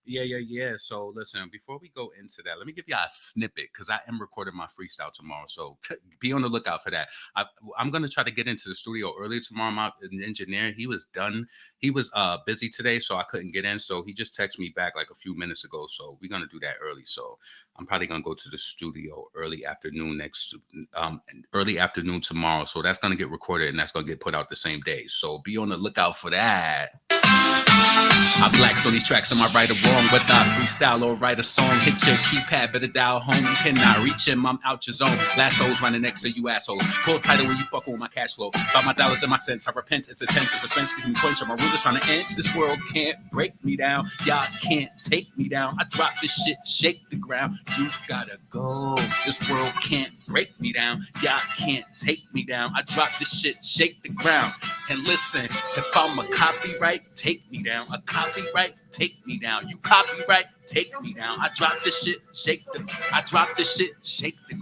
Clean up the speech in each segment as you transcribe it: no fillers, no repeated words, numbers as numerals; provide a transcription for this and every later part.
Yeah. So listen, before we go into that, let me give y'all a snippet because I am recording my freestyle tomorrow. So be on the lookout for that. I'm gonna try to get into the studio early tomorrow. My engineer, he was done. He was busy today, so I couldn't get in. So he just texted me back like a few minutes ago. So we're gonna do that early. So I'm probably gonna go to the studio early afternoon tomorrow. So that's gonna get recorded and that's gonna get put out the same day. So be on the lookout for that. I black so these tracks, am I right or wrong? Whether I freestyle or write a song, hit your keypad, better dial home. You cannot reach him, I'm out your zone. Lassos running next to you assholes. Pull title when you fucking with my cash flow. About my dollars and my cents, I repent, it's a tense, it's a fence, give me points, my rulers trying to end. This world can't break me down, y'all can't take me down. I drop this shit, shake the ground, you gotta go. This world can't break me down, y'all can't take me down. I drop this shit, shake the ground. And listen, if I'm a copyright, take me down. A copyright, take me down. You copyright, take me down. I drop this shit, shake the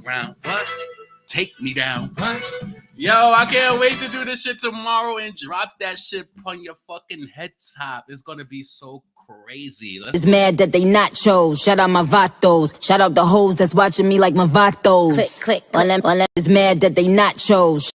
ground. What? Take me down. What? Yo, I can't wait to do this shit tomorrow and drop that shit on your fucking head top. It's gonna be so crazy. It's mad that they not chose. Shout out my vatos. Shout out the hoes that's watching me like my vatos. Click. All them is mad that they not chose.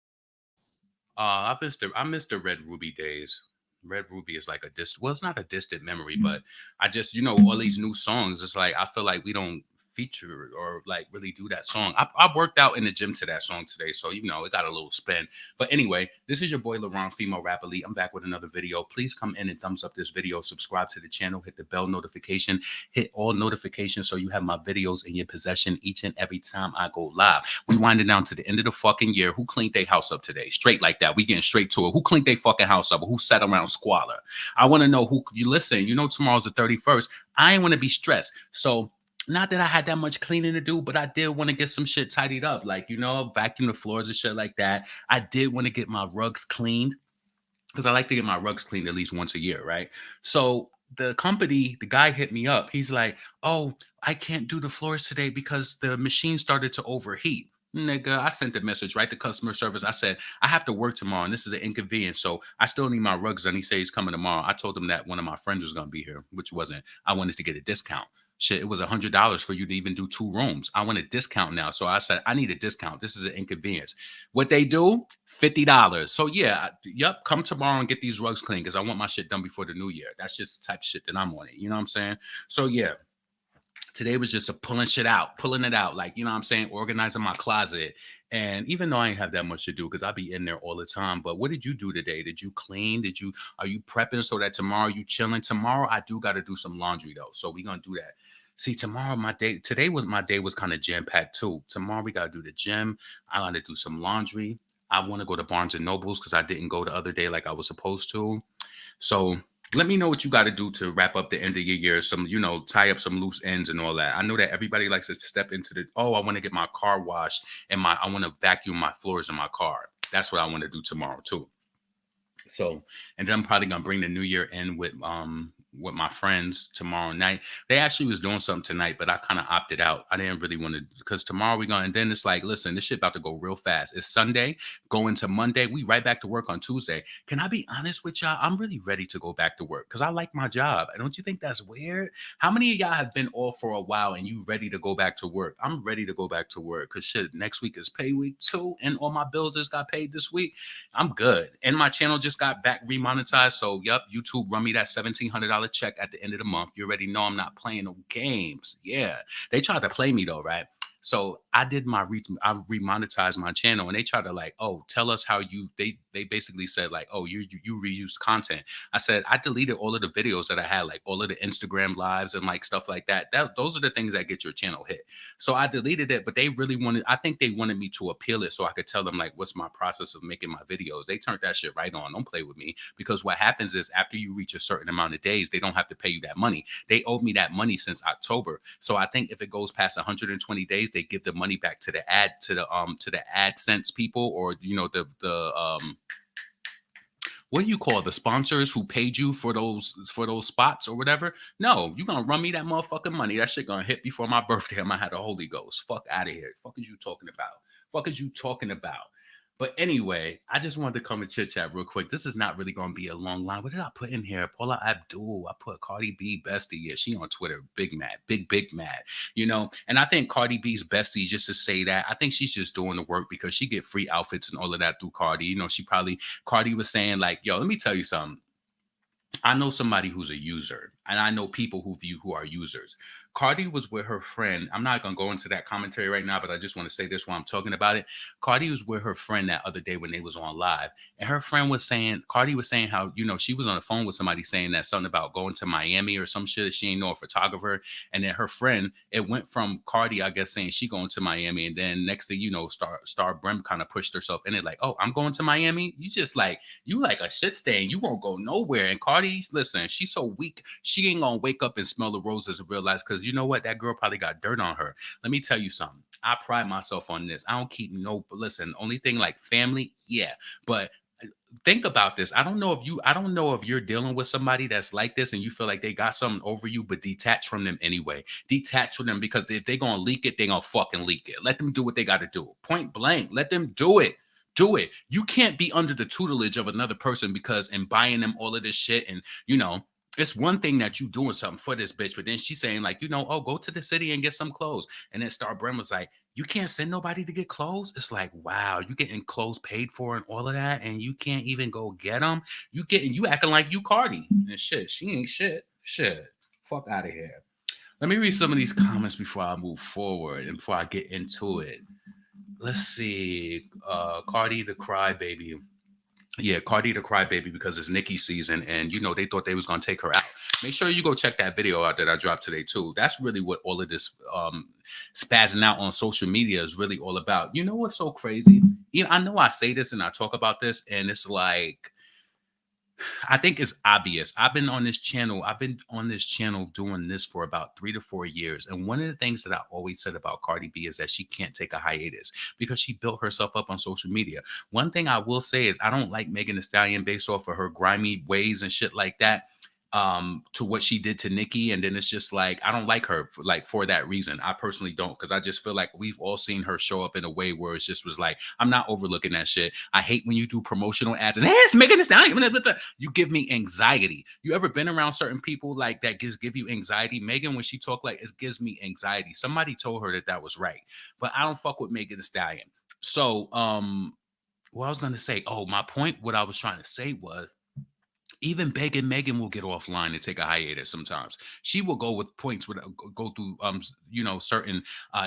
I miss the Red Ruby days. Red Ruby is like it's not a distant memory, but I just, all these new songs, it's like I feel like we don't feature or like really do that song. I worked out in the gym to that song today, so it got a little spin. But anyway, this is your boy LaRon, Female Rap Elite. I'm back with another video. Please come in and thumbs up this video, subscribe to the channel, hit the bell notification, hit all notifications so you have my videos in your possession each and every time I go live. We winding down to the end of the fucking year. Who cleaned their house up today? Straight like that. We getting straight to it. Who cleaned their fucking house up? Who sat around squalor? I want to know who you listen. Tomorrow's the 31st. I ain't want to be stressed. So not that I had that much cleaning to do, but I did want to get some shit tidied up. Like, vacuum the floors and shit like that. I did want to get my rugs cleaned because I like to get my rugs cleaned at least once a year, right? So the guy hit me up. He's like, oh, I can't do the floors today because the machine started to overheat. Nigga, I sent the message right to customer service. I said, I have to work tomorrow and this is an inconvenience. So I still need my rugs done. He said he's coming tomorrow. I told him that one of my friends was going to be here, which wasn't. I wanted to get a discount. Shit, it was $100 for you to even do 2 rooms. I want a discount now. So I said, I need a discount. This is an inconvenience. What they do? $50. So yeah, come tomorrow and get these rugs clean because I want my shit done before the new year. That's just the type of shit that I'm on it. You know what I'm saying? So yeah. Today was just pulling it out, like, organizing my closet. And even though I ain't have that much to do because I be in there all the time, but what did you do today? Did you clean? Are you prepping so that tomorrow you chilling? Tomorrow I do got to do some laundry though. So we going to do that. See, tomorrow my day was kind of jam-packed too. Tomorrow we got to do the gym. I got to do some laundry. I want to go to Barnes and Nobles because I didn't go the other day like I was supposed to. So let me know what you got to do to wrap up the end of your year. Some, tie up some loose ends and all that. I know that everybody likes to step into I want to get my car washed and I want to vacuum my floors in my car. That's what I want to do tomorrow too. So, and then I'm probably going to bring the new year in with my friends tomorrow night. They actually was doing something tonight, but I kind of opted out. I didn't really want to because tomorrow we're going, and then it's like, listen, this shit about to go real fast. It's Sunday, going to Monday. We right back to work on Tuesday. Can I be honest with y'all? I'm really ready to go back to work because I like my job. Don't you think that's weird? How many of y'all have been off for a while and you ready to go back to work? I'm ready to go back to work because shit, next week is pay week 2 and all my bills just got paid this week. I'm good. And my channel just got back remonetized. So, YouTube run me that $1,700 check at the end of the month. You already know I'm not playing no games. Yeah, they tried to play me though, right? So I did I remonetized my channel and they tried to like, oh, tell us how they basically said like, oh, you reused content. I said, I deleted all of the videos that I had, like all of the Instagram lives and like stuff like that. Those are the things that get your channel hit. So I deleted it, but they really I think they wanted me to appeal it so I could tell them like, what's my process of making my videos. They turned that shit right on. Don't play with me because what happens is after you reach a certain amount of days, they don't have to pay you that money. They owed me that money since October. So I think if it goes past 120 days, they give the money back to the AdSense people or what do you call the sponsors who paid you for those spots or whatever? No, you gonna run me that motherfucking money. That shit gonna hit before my birthday. I might have the Holy Ghost. Fuck out of here. Fuck is you talking about? But anyway, I just wanted to come and chit chat real quick. This is not really going to be a long line. What did I put in here? Paula Abdul. I put Cardi B bestie. Yeah, she on Twitter. Big mad. Big mad. You know, and I think Cardi B's bestie, just to say that, I think she's just doing the work because she get free outfits and all of that through Cardi. You know, Cardi was saying like, yo, let me tell you something. I know somebody who's a user, and I know people who are users. Cardi was with her friend. I'm not gonna go into that commentary right now, but I just want to say this while I'm talking about it. Cardi was with her friend that other day when they was on live, and her friend was saying, Cardi was saying how she was on the phone with somebody saying that something about going to Miami or some shit. She ain't know a photographer, and then her friend, it went from Cardi, I guess, saying she going to Miami, and then next thing you know, Star Brem kind of pushed herself in it, like, oh, I'm going to Miami. You like a shit stain. You won't go nowhere. And Cardi, listen, she's so weak. She ain't gonna wake up and smell the roses and realize, because you know what? That girl probably got dirt on her. Let me tell you something. I pride myself on this. I don't keep no, listen, only thing like family, yeah. But think about this. I don't know if you're dealing with somebody that's like this and you feel like they got something over you, but detach from them anyway. Detach from them, because if they're gonna leak it, they're gonna fucking leak it. Let them do what they gotta do. Point blank. Let them do it. Do it. You can't be under the tutelage of another person because and buying them all of this shit. And it's one thing that you doing something for this bitch, but then she's saying like, oh, go to the city and get some clothes. And then Star Brem was like, you can't send nobody to get clothes. It's like, wow, you getting clothes paid for and all of that, and you can't even go get them. You acting like you Cardi and shit. She ain't shit. Shit. Fuck out of here. Let me read some of these comments before I move forward and before I get into it. Let's see. Cardi the crybaby. Yeah, Cardi the crybaby, because it's Nicki season, and they thought they was gonna take her out. Make sure you go check that video out that I dropped today too. That's really what all of this spazzing out on social media is really all about. You know what's so crazy? I know I say this and I talk about this, and it's like, I think it's obvious. I've been on this channel doing this for about 3 to 4 years. And one of the things that I always said about Cardi B is that she can't take a hiatus because she built herself up on social media. One thing I will say is I don't like Megan Thee Stallion based off of her grimy ways and shit like that. To what she did to Nicki, and then it's just like I don't like her for that reason. I personally don't, because I just feel like we've all seen her show up in a way where it's just was like, I'm not overlooking that shit. I hate when you do promotional ads and hey, it's Megan Thee Stallion. You give me anxiety. You ever been around certain people like that give you anxiety? Megan, when she talk like it gives me anxiety. Somebody told her that was right, but I don't fuck with Megan Thee Stallion. So what I was gonna say, my point, what I was trying to say was, even begging Megan will get offline and take a hiatus sometimes. She will go with points with go through certain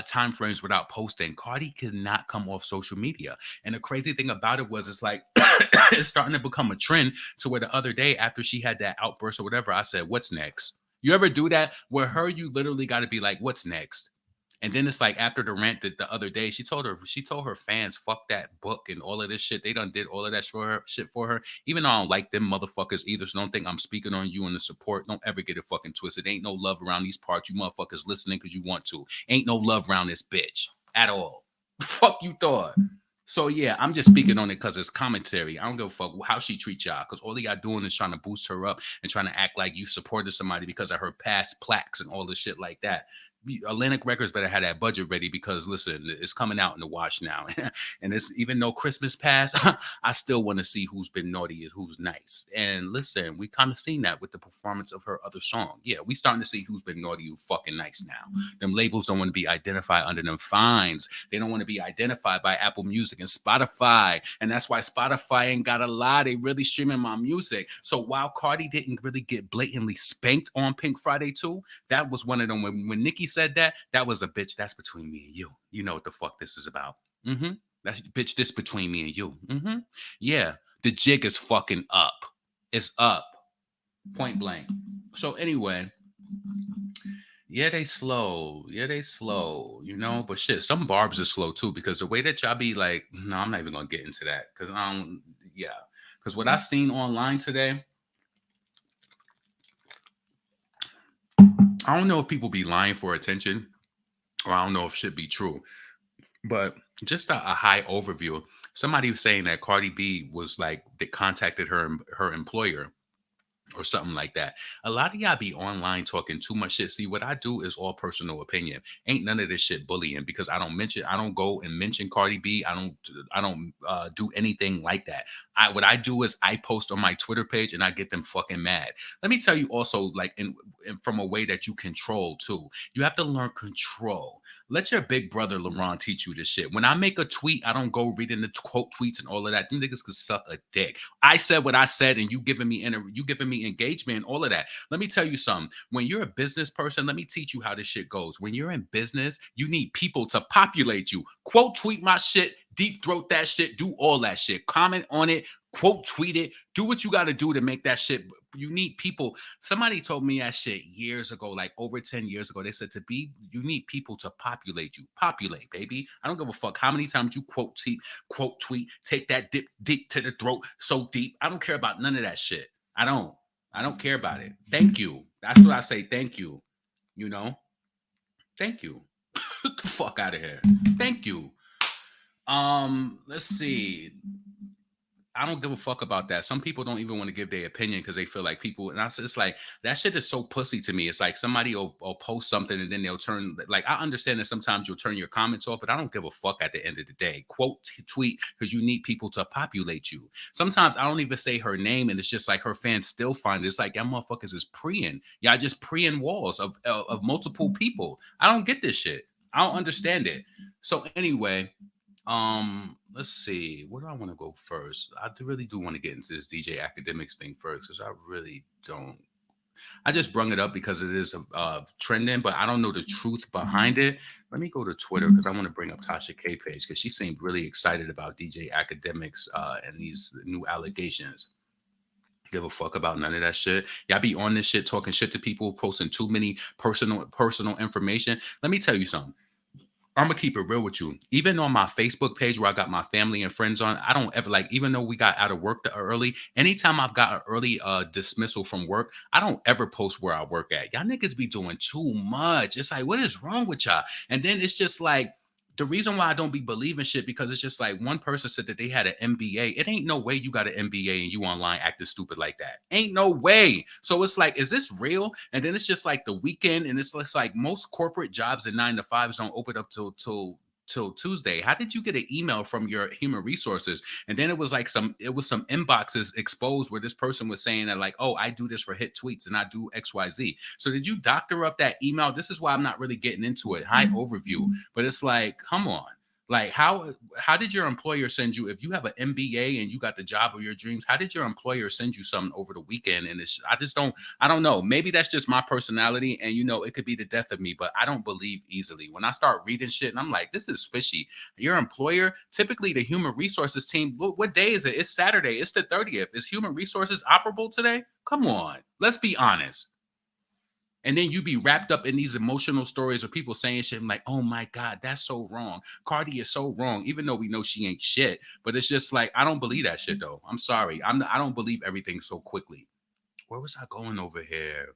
time frames without posting. Cardi cannot come off social media. And the crazy thing about it was, it's like it's starting to become a trend to where the other day after she had that outburst or whatever, I said, "What's next?" You ever do that? Where you literally got to be like, "What's next?" And then it's like after the rant that the other day, she told her fans, fuck that book and all of this shit. They done did all of that shit for her. Even though I don't like them motherfuckers either, so don't think I'm speaking on you and the support. Don't ever get it fucking twisted. Ain't no love around these parts. You motherfuckers listening because you want to. Ain't no love around this bitch at all. Fuck you thought. So yeah, I'm just speaking on it because it's commentary. I don't give a fuck how she treats y'all, because all y'all doing is trying to boost her up and trying to act like you supported somebody because of her past plaques and all this shit like that. Atlantic Records better have that budget ready, because listen, it's coming out in the wash now. And it's, even though Christmas passed, I still want to see who's been naughty and who's nice. And listen, we kind of seen that with the performance of her other song. Yeah, we starting to see who's been naughty, who fucking nice now. Them labels don't want to be identified under them fines. They don't want to be identified by Apple Music and Spotify. And that's why Spotify ain't got a lie. They really streaming my music. So while Cardi didn't really get blatantly spanked on Pink Friday 2, that was one of them. When Nicki said that was a bitch. That's between me and you. You know what the fuck this is about. That's bitch. This between me and you. Yeah, the jig is fucking up. It's up. Point blank. So anyway, yeah, they slow. But shit, some barbs are slow too, because the way that y'all be like, no, I'm not even gonna get into that, because because what I seen online today, I don't know if people be lying for attention, or I don't know if shit be true, but just a high overview. Somebody was saying that Cardi B was like, they contacted her employer or something like that. A lot of y'all be online talking too much shit. See, what I do is all personal opinion. Ain't none of this shit bullying because I don't go and mention Cardi B. I don't do anything like that. What I do is I post on my Twitter page and I get them fucking mad. Let me tell you also, like in from a way that you control too. You have to learn control. Let your big brother LeBron teach you this shit. When I make a tweet, I don't go reading the quote tweets and all of that. Them niggas could suck a dick. I said what I said, and you giving me engagement, and all of that. Let me tell you something. When you're a business person, let me teach you how this shit goes. When you're in business, you need people to populate you. Quote tweet my shit, deep throat that shit, do all that shit. Comment on it, quote tweet it, do what you got to do to make that shit. You need people. Somebody told me that shit years ago, like over 10 years ago. They said you need people to populate you. Populate, baby. I don't give a fuck how many times you quote tweet, take that dip deep to the throat so deep. I don't care about none of that shit. I don't care about it. Thank you. That's what I say. Thank you. You know? Thank you. Get the fuck out of here. Thank you. Let's see. I don't give a fuck about that. Some people don't even want to give their opinion because they feel like people, and it's like that shit is so pussy to me. It's like somebody will post something and then they'll turn. Like I understand that sometimes you'll turn your comments off, but I don't give a fuck at the end of the day. Quote tweet because you need people to populate you. Sometimes I don't even say her name, and it's just like her fans still find it. It's like y'all motherfuckers is preying. Y'all just preying walls of multiple people. I don't get this shit. I don't understand it. So anyway. Let's see. Where do I want to go first? Really do want to get into this DJ Academics thing first because I really don't. I just brung it up because it is trending, but I don't know the truth behind it. Let me go to Twitter because I want to bring up Tasha K page because she seemed really excited about DJ Academics and these new allegations. Give a fuck about none of that shit. Y'all be on this shit, talking shit to people, posting too many personal information. Let me tell you something. I'm gonna keep it real with you. Even on my Facebook page where I got my family and friends on, I don't ever like, even though we got out of work early, anytime I've got an early dismissal from work, I don't ever post where I work at. Y'all niggas be doing too much. It's like, what is wrong with y'all? And then it's just like, the reason why I don't be believing shit because it's just like one person said that they had an MBA. It ain't no way you got an MBA and you online acting stupid like that. Ain't no way. So it's like, is this real? And then it's just like the weekend, and it's like most corporate jobs and 9 to 5s don't open up till Tuesday. How did you get an email from your human resources? And then it was some inboxes exposed where this person was saying that like, oh, I do this for hit tweets and I do XYZ. So did you doctor up that email? This is why I'm not really getting into it. High overview. But it's like, come on. Like how did your employer send you, if you have an MBA and you got the job of your dreams, how did your employer send you something over the weekend? And I don't know. Maybe that's just my personality and it could be the death of me, but I don't believe easily. When I start reading shit and I'm like, this is fishy. Your employer, typically the human resources team, what day is it? It's Saturday. It's the 30th. Is human resources operable today? Come on. Let's be honest. And then you be wrapped up in these emotional stories of people saying shit. I'm like, oh my God, that's so wrong. Cardi is so wrong, even though we know she ain't shit. But it's just like, I don't believe that shit though. I'm sorry. I don't believe everything so quickly. Where was I going over here?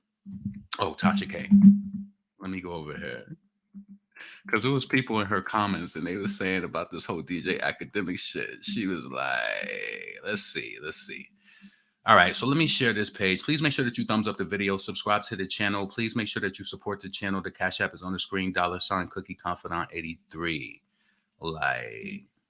Oh, Tasha K. Let me go over here. Because there was people in her comments and they were saying about this whole DJ Academic shit. She was like, let's see. All right, so let me share this page. Please make sure that you thumbs up the video, subscribe to the channel. Please make sure that you support the channel. The Cash App is on the screen, $ Cookie Confidant 83.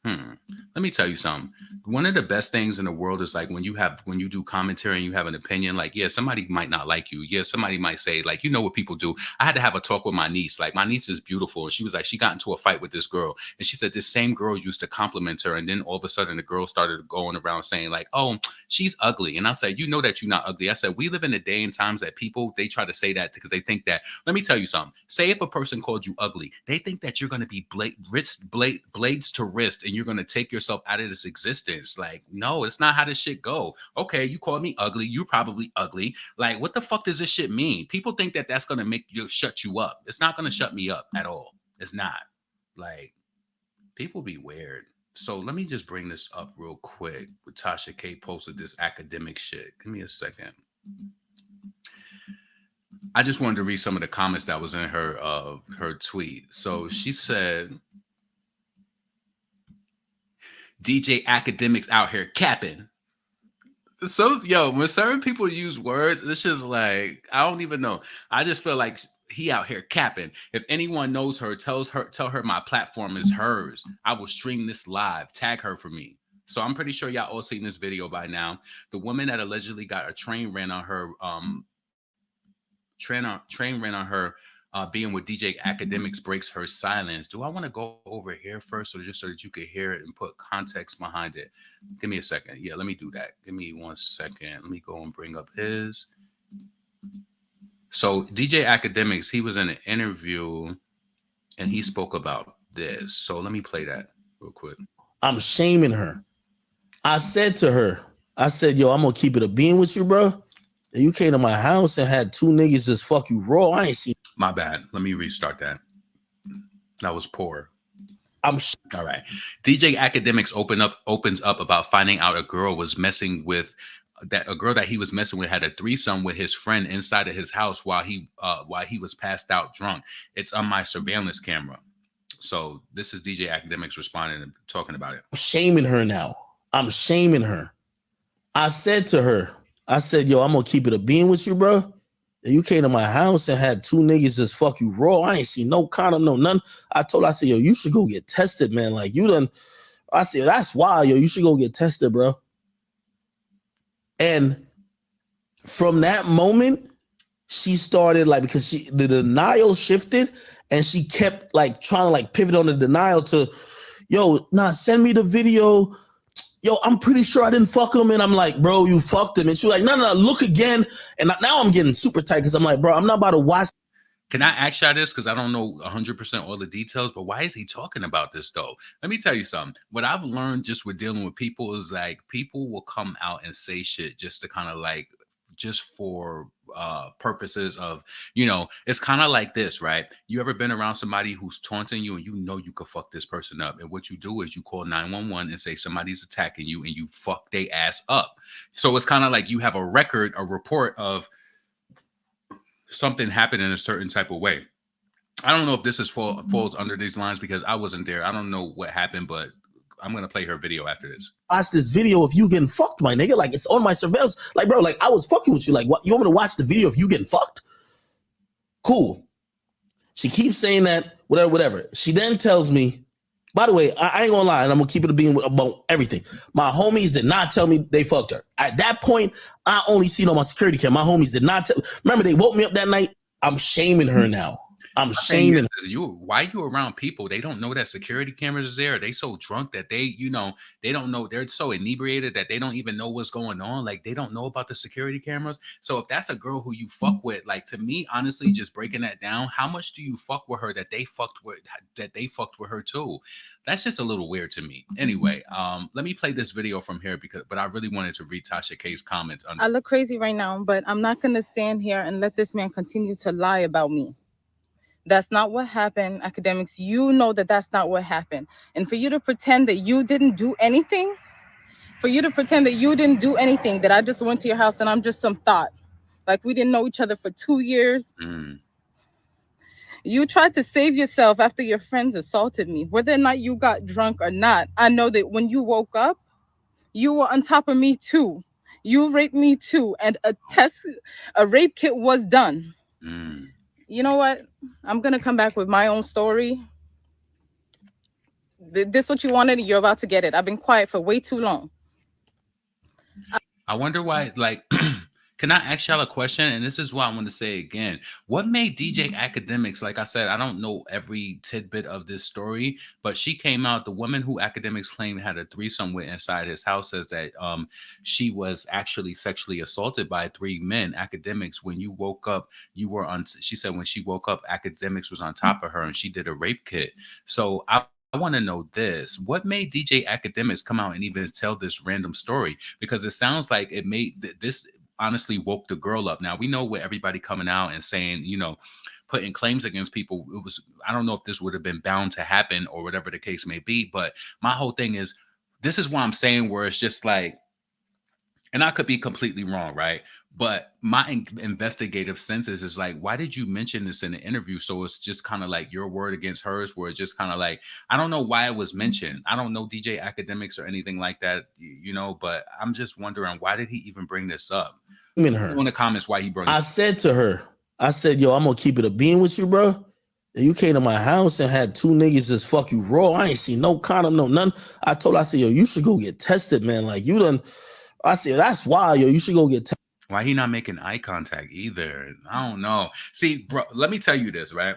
Let me tell you something. One of the best things in the world is like when you do commentary and you have an opinion, like, yeah, somebody might not like you. Yeah, somebody might say, like, what people do. I had to have a talk with my niece. Like, my niece is beautiful. And she was like, she got into a fight with this girl. And she said this same girl used to compliment her. And then all of a sudden the girl started going around saying like, oh, she's ugly. And I said, that you're not ugly. I said, we live in a day and times that people, they try to say that because they think that, let me tell you something. Say if a person called you ugly, they think that you're going to be blades to wrist and you're going to take yourself out of this existence. Like, no, it's not how this shit go. Okay, you called me ugly. You probably ugly. Like, what the fuck does this shit mean? People think that that's going to shut you up. It's not going to shut me up at all. It's not. Like, people be weird. So let me just bring this up real quick. With Tasha K posted this academic shit. Give me a second. I just wanted to read some of the comments that was in her tweet. So she said, DJ Academics out here capping. So yo, when certain people use words, this is like I don't even know. I just feel like he out here capping. If anyone knows her, tell her my platform is hers. I will stream this live. Tag her for me. So I'm pretty sure y'all all seen this video by now. The woman that allegedly got a train ran on her, train ran on her, being with DJ Academics breaks her silence. Do I want to go over here first, or just so that you could hear it and put context behind it? Give me a second. Yeah, let me do that. Give me 1 second. Let me go and bring up his. So DJ Academics, he was in an interview and he spoke about this. So let me play that real quick. I'm shaming her. I said to her, I said, yo, I'm gonna keep it a bean with you, bro. You came to my house and had two niggas just fuck you raw. I ain't seen. My bad. Let me restart that. That was poor. All right. DJ Academics opens up about finding out a girl that he was messing with had a threesome with his friend inside of his house while he was passed out drunk. It's on my surveillance camera. So this is DJ Academics responding and talking about it. I'm shaming her now. I'm shaming her. I said to her, I said, yo, I'm gonna keep it a bean with you, bro. You came to my house and had two niggas just fuck you raw. I ain't seen no condom, no none. I said, yo, you should go get tested, man. Like you done. I said, that's wild, yo. You should go get tested, bro. And from that moment, she started like, because the denial shifted and she kept like trying to like pivot on the denial to, yo, nah, send me the video. Yo, I'm pretty sure I didn't fuck him. And I'm like, bro, you fucked him. And she's like, no, look again. And now I'm getting super tight because I'm like, bro, I'm not about to watch. Can I ask y'all this? Because I don't know 100% all the details, but why is he talking about this though? Let me tell you something. What I've learned just with dealing with people is like people will come out and say shit just to kind of like, just for purposes of, it's kind of like this, right? You ever been around somebody who's taunting you and you could fuck this person up, and what you do is you call 911 and say somebody's attacking you and you fuck they ass up. So it's kind of like you have a report of something happened in a certain type of way. I don't know if this falls under these lines because I wasn't there. I don't know what happened, but I'm going to play her video after this. Watch this video of you getting fucked, my nigga. Like, it's on my surveillance. Like, bro, like, I was fucking with you. Like, what? You want me to watch the video of you getting fucked? Cool. She keeps saying that, whatever. She then tells me, by the way, I ain't gonna lie, and I'm gonna keep it being about everything. My homies did not tell me they fucked her. At that point, I only seen on my security cam. My homies did not tell. Remember, they woke me up that night. I'm shaming her now. I'm shaming her. Why you around people? They don't know that security cameras is there. They so drunk that they don't know. They're so inebriated that they don't even know what's going on. Like they don't know about the security cameras. So if that's a girl who you fuck with, like to me, honestly, just breaking that down, how much do you fuck with her that they fucked with her too? That's just a little weird to me. Anyway, let me play this video from here but I really wanted to read Tasha K's comments. I look crazy right now, but I'm not gonna stand here and let this man continue to lie about me. That's not what happened. Academics, you know that that's not what happened. And for you to pretend that you didn't do anything, that I just went to your house and I'm just some thought, like we didn't know each other for 2 years. You tried to save yourself after your friends assaulted me. Whether or not you got drunk or not, I know that when you woke up, you were on top of me too. You raped me too. And a rape kit was done. You know what? I'm going to come back with my own story. This what you wanted, you're about to get it. I've been quiet for way too long. I wonder why, like, can I ask y'all a question? And this is what I want to say again. What made DJ Academics, like I said, I don't know every tidbit of this story, but she came out, the woman who Academics claimed had a threesome with inside his house says that she was actually sexually assaulted by 3 men. Academics, when you woke up, she said when she woke up, Academics was on top of her and she did a rape kit. So I want to know this. What made DJ Academics come out and even tell this random story? Because it sounds like it made this honestly woke the girl up. Now we know with everybody coming out and saying, putting claims against people, I don't know if this would have been bound to happen or whatever the case may be. But my whole thing is, this is what I'm saying, where it's just like, and I could be completely wrong, right? But my investigative senses is like, why did you mention this in the interview? So it's just kind of like your word against hers, where it's just kind of like, I don't know why it was mentioned. I don't know DJ Academics or anything like that, but I'm just wondering, why did he even bring this up? In Let me know her. in the comments why he brought it I up. said to her, I said, yo, I'm gonna keep it a bean with you, bro. And you came to my house and had two niggas just fuck you raw. I ain't seen no condom, no none. I told her, I said, yo, you should go get tested, man. Like you done. I said, that's wild, yo. You should go get tested. Why he not making eye contact either? I don't know. See, bro, let me tell you this, right?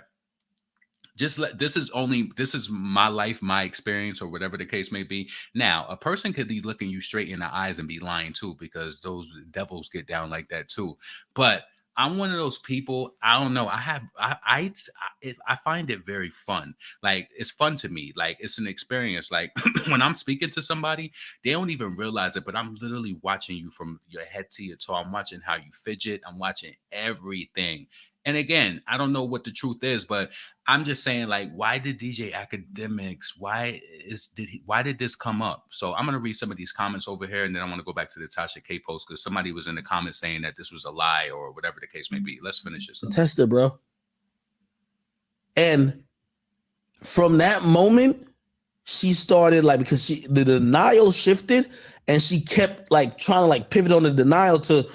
This is my life, my experience, or whatever the case may be. Now, a person could be looking you straight in the eyes and be lying too, because those devils get down like that too. But I'm one of those people. I don't know. I find it very fun. Like, it's fun to me. Like, it's an experience. Like, when I'm speaking to somebody, they don't even realize it, but I'm literally watching you from your head to your toe. I'm watching how you fidget. I'm watching everything. And again, I don't know what the truth is, but I'm just saying, like, why did DJ Academics? Why did this come up? So I'm gonna read some of these comments over here, and then I want to go back to the Tasha K post, because somebody was in the comments saying that this was a lie or whatever the case may be. Let's finish this up. Tested, bro. And from that moment, she started like, because the denial shifted, and she kept like trying to like pivot on the denial to,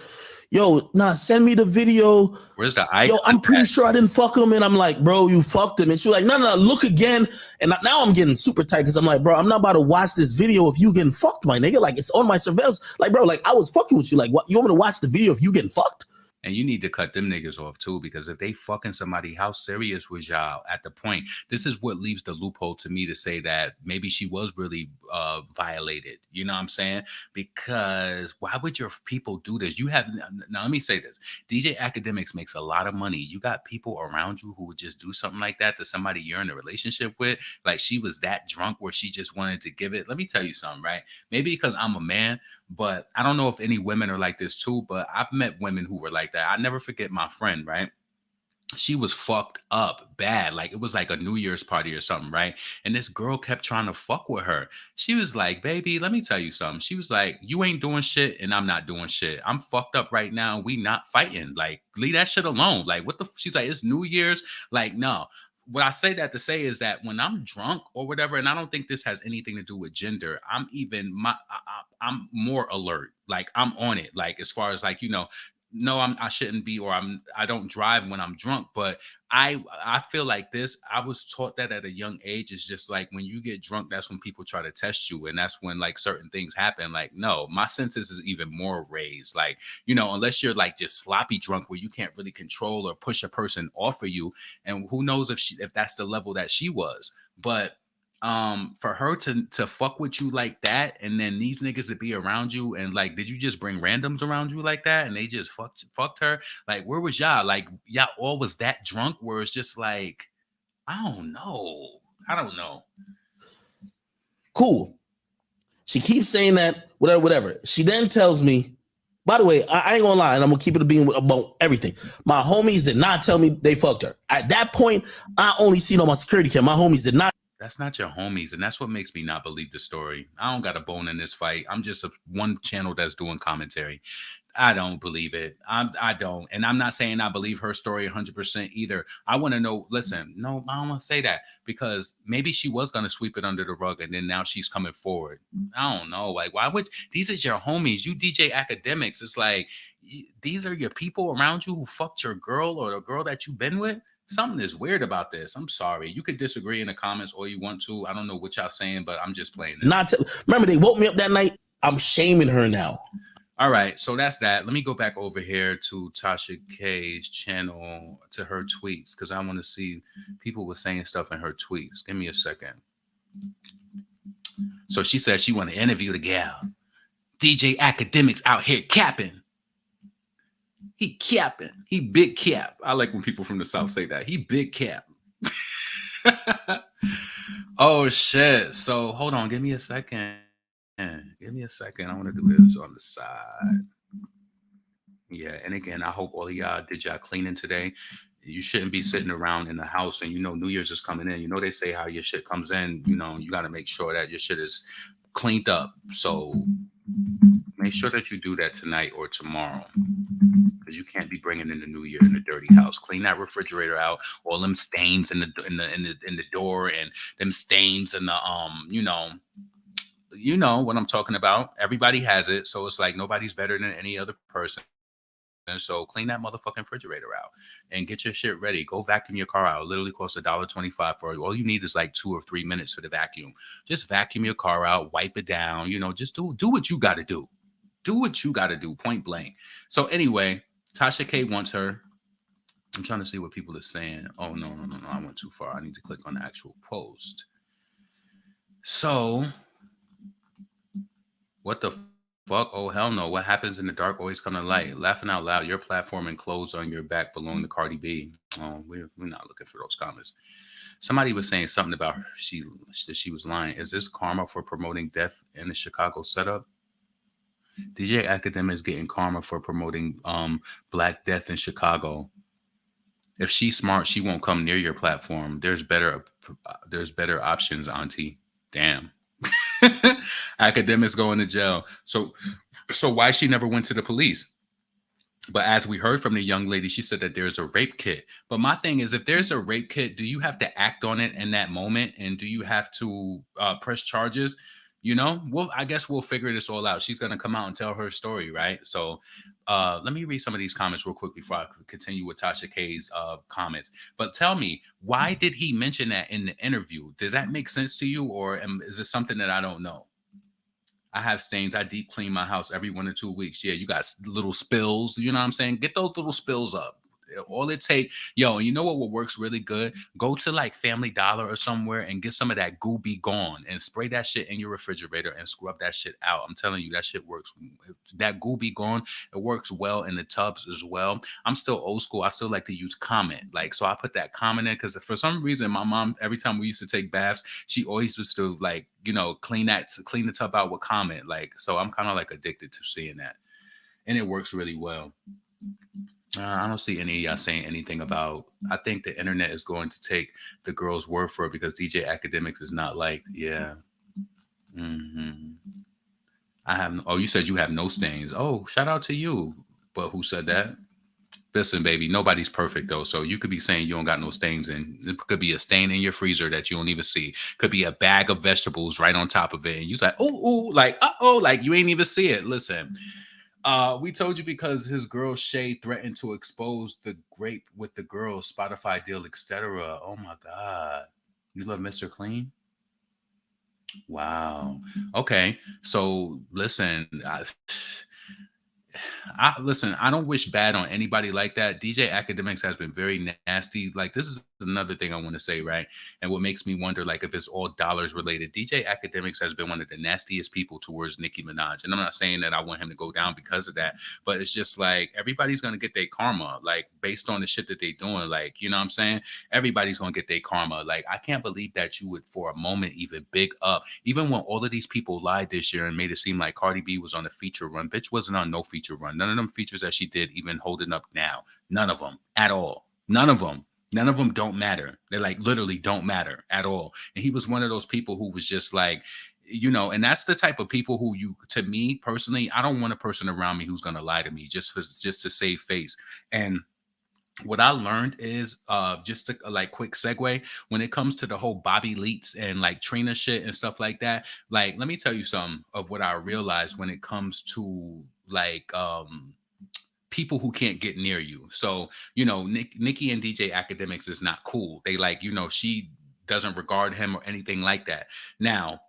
yo, nah, send me the video. Where's the eye? Yo, I'm pretty sure I didn't fuck him. And I'm like, bro, you fucked him. And she was like, no, look again. And now I'm getting super tight, because I'm like, bro, I'm not about to watch this video if you getting fucked, my nigga. Like, it's on my surveillance. Like, bro, like, I was fucking with you. Like, what? You want me to watch the video if you getting fucked? And you need to cut them niggas off too, because if they fucking somebody, how serious was y'all at the point? This is what leaves the loophole to me to say that maybe she was really violated. You know what I'm saying? Because why would your people do this? Now let me say this. DJ Academics makes a lot of money. You got people around you who would just do something like that to somebody you're in a relationship with. Like, she was that drunk where she just wanted to give it. Let me tell you something, right? Maybe because I'm a man, but I don't know if any women are like this too, but I've met women who were like that. I never forget my friend, right? She was fucked up bad. Like, it was like a New Year's party or something, right? And this girl kept trying to fuck with her. She was like, baby, let me tell you something. She was like, you ain't doing shit and I'm not doing shit. I'm fucked up right now. We not fighting. Like, leave that shit alone. Like, what the? She's like, it's New Year's. Like, no. What I say that to say is that when I'm drunk or whatever, and I don't think this has anything to do with gender, I'm more alert. Like, I'm on it. Like, as far as like, no, I shouldn't be, or I don't drive when I'm drunk. But I feel like this. I was taught that at a young age. It's just like, when you get drunk, that's when people try to test you, and that's when like certain things happen. Like, no, my senses is even more raised. Like, unless you're like just sloppy drunk where you can't really control or push a person off of you, and who knows if that's the level that she was. But for her to fuck with you like that, and then these niggas to be around you, and like, did you just bring randoms around you like that and they just fucked her? Like, where was y'all? Like, y'all all was that drunk where it's just like, I don't know. Cool. She keeps saying that, whatever. She then tells me, by the way, I ain't gonna lie, and I'm gonna keep it being about everything. My homies did not tell me they fucked her. At that point, I only seen on my security cam. My homies did not. That's not your homies, and that's what makes me not believe the story. I don't got a bone in this fight. I'm just one channel that's doing commentary. I don't believe it. I don't. And I'm not saying I believe her story 100% either. I want to know, listen, no, I don't want to say that, because maybe she was going to sweep it under the rug, and then now she's coming forward. I don't know. Like, why would, these is your homies, you DJ Academics. It's like, these are your people around you who fucked your girl or the girl that you've been with. Something is weird about this. I'm sorry. You could disagree in the comments all you want to. I don't know what y'all saying, but I'm just playing this. Remember, they woke me up that night. I'm shaming her now. All right, so that's that. Let me go back over here to Tasha K's channel, to her tweets, because I want to see people were saying stuff in her tweets. Give me a second. So she said she want to interview the gal. DJ Academics out here capping. He capping. He big cap. I like when people from the South say that. He big cap. Oh, shit. So hold on. Give me a second. Give me a second. I want to do this on the side. Yeah. And again, I hope all of y'all did y'all cleaning today. You shouldn't be sitting around in the house, and New Year's is coming in. They say how your shit comes in. You got to make sure that your shit is cleaned up. So Make sure that you do that tonight or tomorrow, because you can't be bringing in the new year in a dirty house. Clean that refrigerator out, all them stains in the door, and them stains in the you know what I'm talking about. Everybody has it, so it's like nobody's better than any other person. So clean that motherfucking refrigerator out and get your shit ready. Go vacuum your car out. It literally costs $1.25 for it. All you need is like 2 or 3 minutes for the vacuum. Just vacuum your car out, wipe it down. You know, just do what you got to do. Do what you got to do. Point blank. So anyway, Tasha K wants her. I'm trying to see what people are saying. Oh no! I went too far. I need to click on the actual post. So what the fuck? Oh, hell no. What happens in the dark always come to light. Laughing out loud. Your platform and clothes on your back belong to Cardi B. Oh, we're not looking for those comments. Somebody was saying something about her. She was lying. Is this karma for promoting death in the Chicago setup? DJ Akademiks getting karma for promoting Black death in Chicago. If she's smart, she won't come near your platform. There's better options, Auntie. Damn. Academics going to jail. So why she never went to the police? But as we heard from the young lady, she said that there's a rape kit. But my thing is, if there's a rape kit, do you have to act on it in that moment? And do you have to press charges? You know, I guess we'll figure this all out. She's going to come out and tell her story, right? So let me read some of these comments real quick before I continue with Tasha K's comments. But tell me, why did he mention that in the interview? Does that make sense to you? Or is it something that I don't know? I have stains. I deep clean my house every 1 or 2 weeks. Yeah, you got little spills. You know what I'm saying? Get those little spills up. All it take, yo, you know what works really good? Go to like Family Dollar or somewhere and get some of that Goo Be Gone and spray that shit in your refrigerator and scrub that shit out. I'm telling you, that shit works. That Goo Be Gone, it works well in the tubs as well. I'm still old school. I still like to use Comment. Like, so I put that Comment in because for some reason, my mom, every time we used to take baths, she always used to like, you know, clean the tub out with Comment. Like, so I'm kind of like addicted to seeing that. And it works really well. I don't see any of y'all saying anything about. I think the internet is going to take the girl's word for it because DJ Akademiks is not liked. Yeah. Mm-hmm. I have. Oh, you said you have no stains. Oh, shout out to you. But who said that? Listen, baby, nobody's perfect though. So you could be saying you don't got no stains, and it could be a stain in your freezer that you don't even see. Could be a bag of vegetables right on top of it, and you're like, oh, like, like you ain't even see it. Listen. We told you because his girl Shay threatened to expose the grape with the girl, Spotify deal, etc. Oh my God. You love Mr. Clean? Wow. Okay. So listen, listen, I don't wish bad on anybody like that. DJ Akademiks has been very nasty. Like, this is another thing I want to say, right? And what makes me wonder, like, if it's all dollars related. DJ Akademiks has been one of the nastiest people towards Nicki Minaj. And I'm not saying that I want him to go down because of that, but it's just like everybody's going to get their karma, like, based on the shit that they doing. Like, you know what I'm saying? Everybody's going to get their karma. Like, I can't believe that you would, for a moment, even big up. Even when all of these people lied this year and made it seem like Cardi B was on a feature run. Bitch wasn't on no feature run. None of them features that she did even holding up now. None of them at all. None of them. None of them don't matter. They like literally don't matter at all. And he was one of those people who was just like, you know, and that's the type of people who you, to me personally, I don't want a person around me who's going to lie to me just to save face. And what I learned is just to like quick segue when it comes to the whole Bobby Leaks and like Trina shit and stuff like that. Like, let me tell you some of what I realized when it comes to like people who can't get near you. So, you know, Nicki and DJ Akademiks is not cool. They like, you know, she doesn't regard him or anything like that. Now,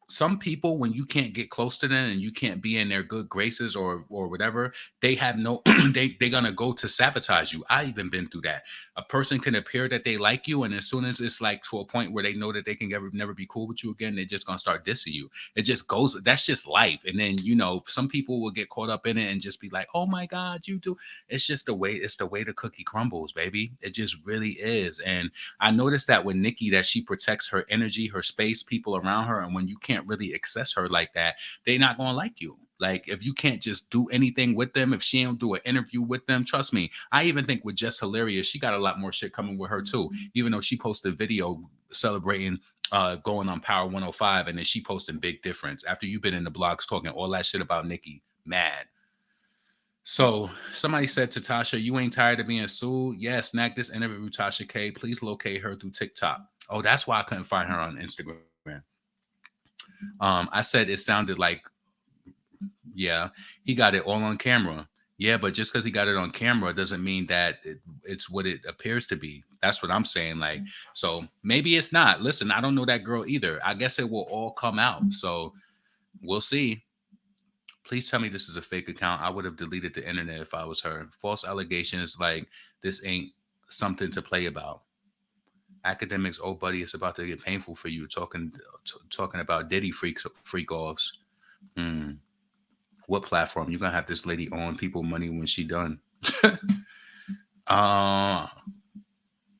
some people, when you can't get close to them and you can't be in their good graces or whatever, they have no, they're going to go to sabotage you. I even been through that. A person can appear that they like you. And as soon as it's like to a point where they know that they can never be cool with you again, they're just going to start dissing you. It just goes, that's just life. And then, you know, some people will get caught up in it and just be like, oh my God, you do. It's just it's the way the cookie crumbles, baby. It just really is. And I noticed that with Nicki, that she protects her energy, her space, people around her. And when you can't really access her like that, they're not going to like you. Like, if you can't just do anything with them, if she don't do an interview with them, trust me. I even think with Just Hilarious, she got a lot more shit coming with her too. Even though she posted a video celebrating going on Power 105, and then she posting Big Difference after you've been in the blogs talking all that shit about Nicki. Mad. So somebody said to Tasha, "You ain't tired of being sued?" Yes, snag this interview, Tasha K. Please locate her through TikTok. Oh, that's why I couldn't find her on Instagram. I said it sounded like, yeah, he got it all on camera. Yeah, but just because he got it on camera doesn't mean that it's what it appears to be. That's what I'm saying. Like, so maybe it's not. Listen, I don't know that girl either. I guess it will all come out. So we'll see. Please tell me this is a fake account. I would have deleted the internet if I was her. False allegations like this ain't something to play about. Academics, oh buddy, it's about to get painful for you talking about Diddy freak offs. Hmm. What platform? You're gonna have this lady on people money when she done. uh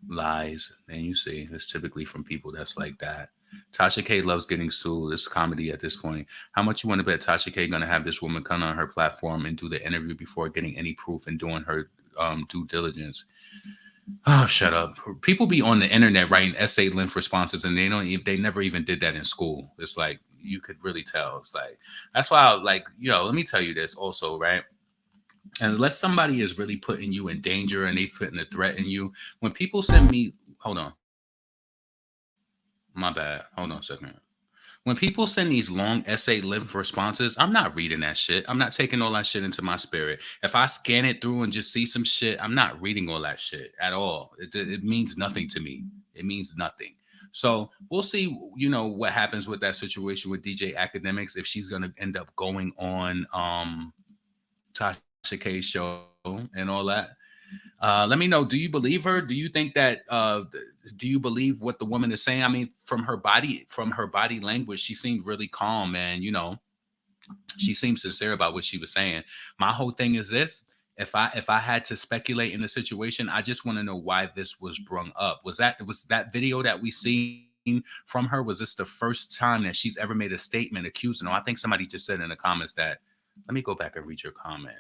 Lies. And you see, it's typically from people that's like that. Tasha K loves getting sued. It's comedy at this point. How much you want to bet Tasha K gonna have this woman come on her platform and do the interview before getting any proof and doing her due diligence? Oh, shut up. People be on the internet writing essay length responses and they never even did that in school. It's like, you could really tell. It's like, that's why let me tell you this also, right? Unless somebody is really putting you in danger and they putting a threat in you, when people send me, hold on. My bad. Hold on a second. When people send these long essay length responses, I'm not reading that shit. I'm not taking all that shit into my spirit. If I scan it through and just see some shit, I'm not reading all that shit at all. It means nothing to me. It means nothing. So we'll see, what happens with that situation with DJ Academics, if she's gonna end up going on Tasha K's show and all that. Let me know. Do you believe her? Do you think that? Do you believe what the woman is saying? I mean, from her body language, she seemed really calm, and she seemed sincere about what she was saying. My whole thing is this: if I had to speculate in the situation, I just want to know why this was brung up. Was that video that we seen from her? Was this the first time that she's ever made a statement accusing her? I think somebody just said in the comments that. Let me go back and read your comment.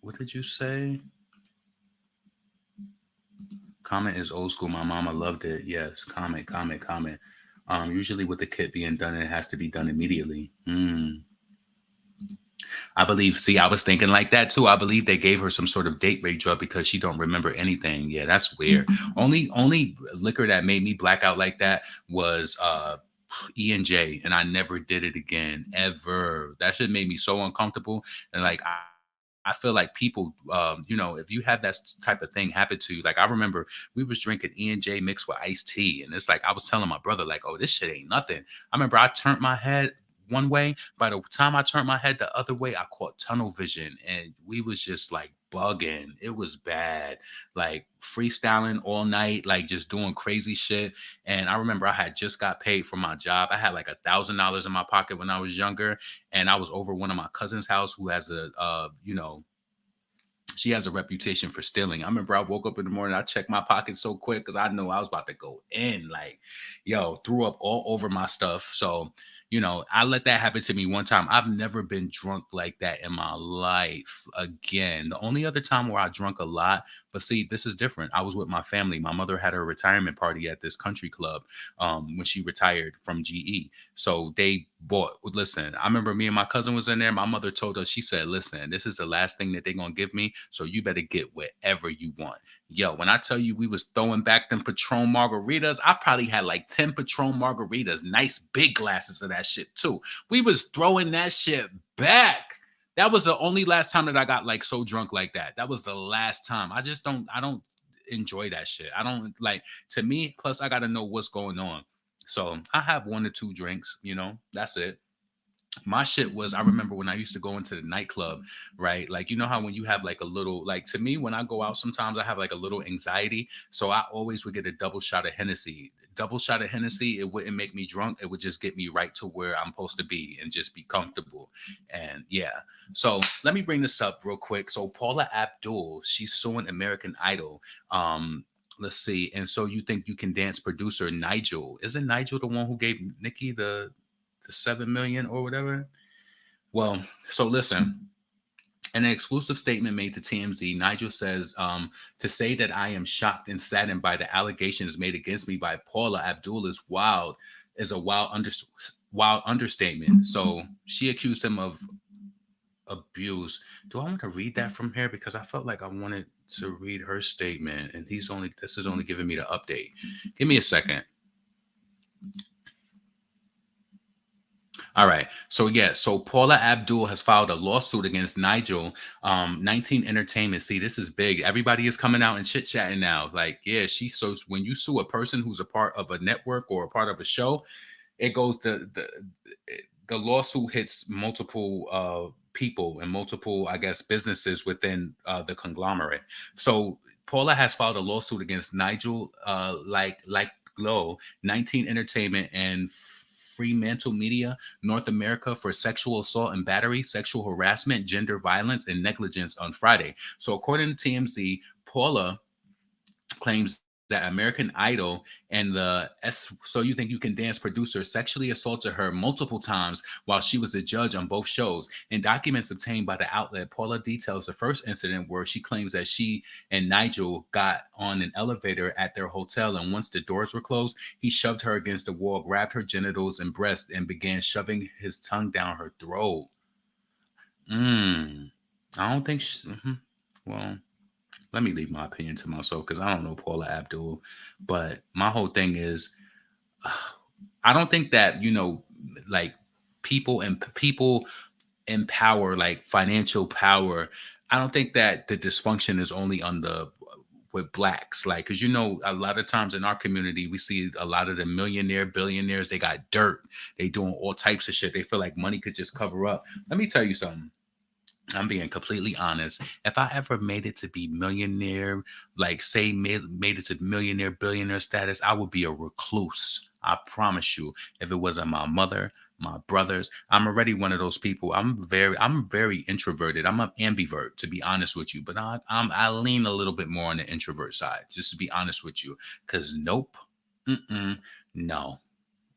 What did you say? Comment is old school. My mama loved it. Yes. Comment. Usually with the kit being done, it has to be done immediately. I believe, I was thinking like that too. I believe they gave her some sort of date rape drug because she don't remember anything. Yeah, that's weird. Only liquor that made me black out like that was E&J, and I never did it again, ever. That shit made me so uncomfortable. And like, I feel like people, if you have that type of thing happen to you, like I remember we was drinking E&J mixed with iced tea. And it's like, I was telling my brother like, oh, this shit ain't nothing. I remember I turned my head one way. By the time I turned my head the other way, I caught tunnel vision and we was just like bugging. It was bad, like freestyling all night, like just doing crazy shit. And I remember I had just got paid for my job. I had like $1,000 in my pocket when I was younger. And I was over one of my cousin's house who has she has a reputation for stealing. I remember I woke up in the morning, I checked my pockets so quick because I knew I was about to go in. Like, threw up all over my stuff. So, I let that happen to me one time. I've never been drunk like that in my life again. The only other time where I drunk a lot, but see, this is different. I was with my family. My mother had her retirement party at this country club when she retired from GE. So they listen, I remember me and my cousin was in there. My mother told us, she said, listen, this is the last thing that they're going to give me. So you better get whatever you want. Yo, when I tell you we was throwing back them Patron margaritas, I probably had like 10 Patron margaritas, nice big glasses of that shit too. We was throwing that shit back. That was the only last time that I got like so drunk like that. That was the last time. I don't enjoy that shit. I don't like, to me, plus I got to know what's going on. So I have 1 or 2 drinks, that's it. My shit was, I remember when I used to go into the nightclub, right? Like, how when you have like a little, like to me, when I go out, sometimes I have like a little anxiety. So I always would get a double shot of Hennessy. It wouldn't make me drunk. It would just get me right to where I'm supposed to be and just be comfortable. And yeah. So let me bring this up real quick. So Paula Abdul, she's suing American Idol. let's see. And so you think you can dance producer Nigel. Isn't Nigel the one who gave Nicki the 7 million or whatever? Well, so listen. In an exclusive statement made to TMZ, Nigel says, to say that I am shocked and saddened by the allegations made against me by Paula Abdul is a wild understatement. So she accused him of abuse. Do I want to read that from here? Because I felt like I wanted to read her statement, and this is only giving me the update. Give me a second. All right. So yeah. So Paula Abdul has filed a lawsuit against Nigel, 19 Entertainment. See, this is big. Everybody is coming out and chit chatting now. Like, yeah, so when you sue a person who's a part of a network or a part of a show, it goes the lawsuit hits multiple people and multiple, I guess, businesses within the conglomerate. So Paula has filed a lawsuit against Nigel, like Glow, 19 Entertainment, and Fremantle Media North America for sexual assault and battery, sexual harassment, gender violence, and negligence on Friday. So according to TMZ, Paula claims that American Idol and the So You Think You Can Dance producer sexually assaulted her multiple times while she was a judge on both shows. In documents obtained by the outlet, Paula details the first incident where she claims that she and Nigel got on an elevator at their hotel, and once the doors were closed, he shoved her against the wall, grabbed her genitals and breast, and began shoving his tongue down her throat. I don't think well, let me leave my opinion to myself because I don't know Paula Abdul. But my whole thing is, I don't think that, like people in power, like financial power. I don't think that the dysfunction is only on the with blacks, like, because a lot of times in our community we see a lot of the billionaires, they got dirt, they doing all types of shit, they feel like money could just cover up. Let me tell you something. I'm being completely honest. If I ever made it to be millionaire, like say made it to millionaire, billionaire status, I would be a recluse. I promise you. If it wasn't my mother, my brothers, I'm already one of those people. I'm very introverted. I'm an ambivert, to be honest with you. But I lean a little bit more on the introvert side, just to be honest with you. Cause nope, no.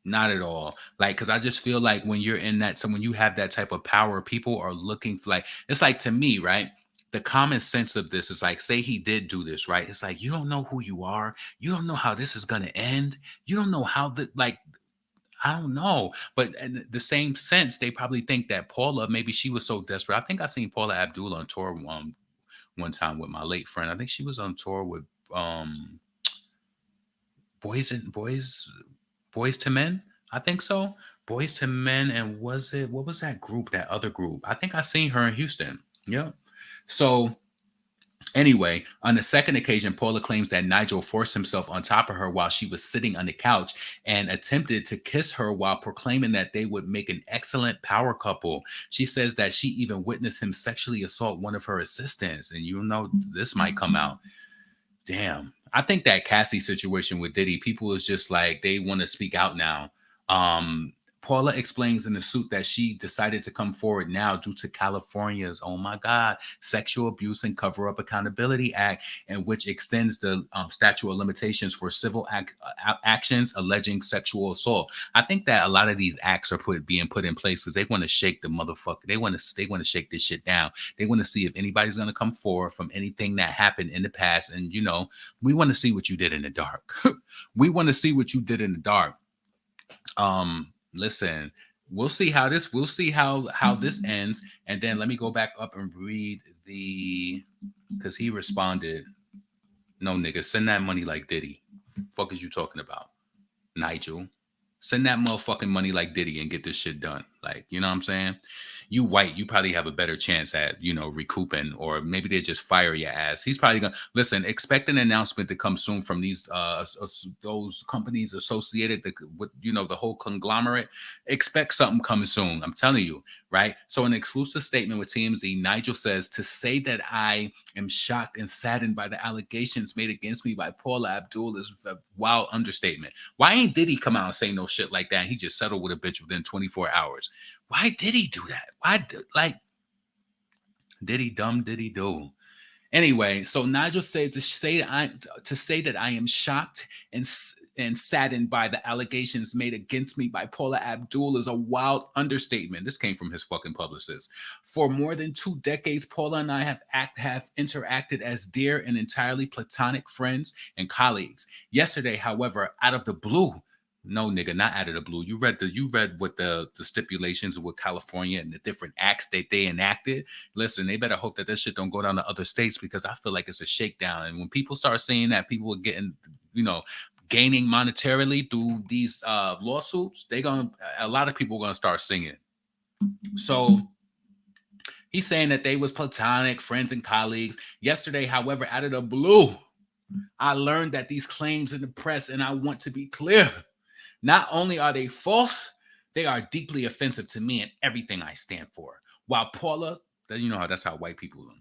Not at all. Like, because I just feel like when you're in that, so when you have that type of power, people are looking for, like, it's like, to me, right? The common sense of this is like, say he did do this, right? It's like, you don't know who you are. You don't know how this is going to end. You don't know how like, I don't know. But in the same sense, they probably think that Paula, maybe she was so desperate. I think I seen Paula Abdul on tour one time with my late friend. I think she was on tour with Boys to Men. I think so. Boys to Men, and what was that group? That other group? I think I seen her in Houston. Yep. So anyway, on the second occasion, Paula claims that Nigel forced himself on top of her while she was sitting on the couch and attempted to kiss her while proclaiming that they would make an excellent power couple. She says that she even witnessed him sexually assault one of her assistants. And this might come out. Damn. I think that Cassie situation with Diddy, people is just like, they want to speak out now. Paula explains in the suit that she decided to come forward now due to California's, oh my God, Sexual Abuse and Cover-Up Accountability Act, and which extends the statute of limitations for civil actions alleging sexual assault. I think that a lot of these acts are being put in place because they want to shake the motherfucker. They want to shake this shit down. They want to see if anybody's going to come forward from anything that happened in the past. And, we want to see what you did in the dark. We want to see what you did in the dark. Listen, we'll see how this ends. And then let me go back up and read because he responded, no, nigga, send that money like Diddy. Fuck is you talking about, Nigel? Send that motherfucking money like Diddy and get this shit done. Like, you know what I'm saying? You white, you probably have a better chance at, recouping, or maybe they just fire your ass. He's probably gonna listen. Expect an announcement to come soon from those companies associated with, the whole conglomerate. Expect something coming soon. I'm telling you, right? So an exclusive statement with TMZ, Nigel says, to say that I am shocked and saddened by the allegations made against me by Paula Abdul is a wild understatement. Why ain't Diddy come out and say no shit like that? He just settled with a bitch within 24 hours. Why did he do that? Did he do? Anyway, so Nigel said to say that I am shocked and saddened by the allegations made against me by Paula Abdul is a wild understatement. This came from his fucking publicist. For more than 2 decades, Paula and I have interacted as dear and entirely platonic friends and colleagues. Yesterday, however, out of the blue, no, nigga, not out of the blue. You read what the stipulations with California and the different acts that they enacted. Listen, they better hope that this shit don't go down to other states, because I feel like it's a shakedown. And when people start saying that people are getting, gaining monetarily through these lawsuits, a lot of people are gonna start singing. So he's saying that they was platonic friends and colleagues. Yesterday, however, out of the blue, I learned that these claims in the press, and I want to be clear, not only are they false, they are deeply offensive to me and everything I stand for. While Paula, that's how white people do.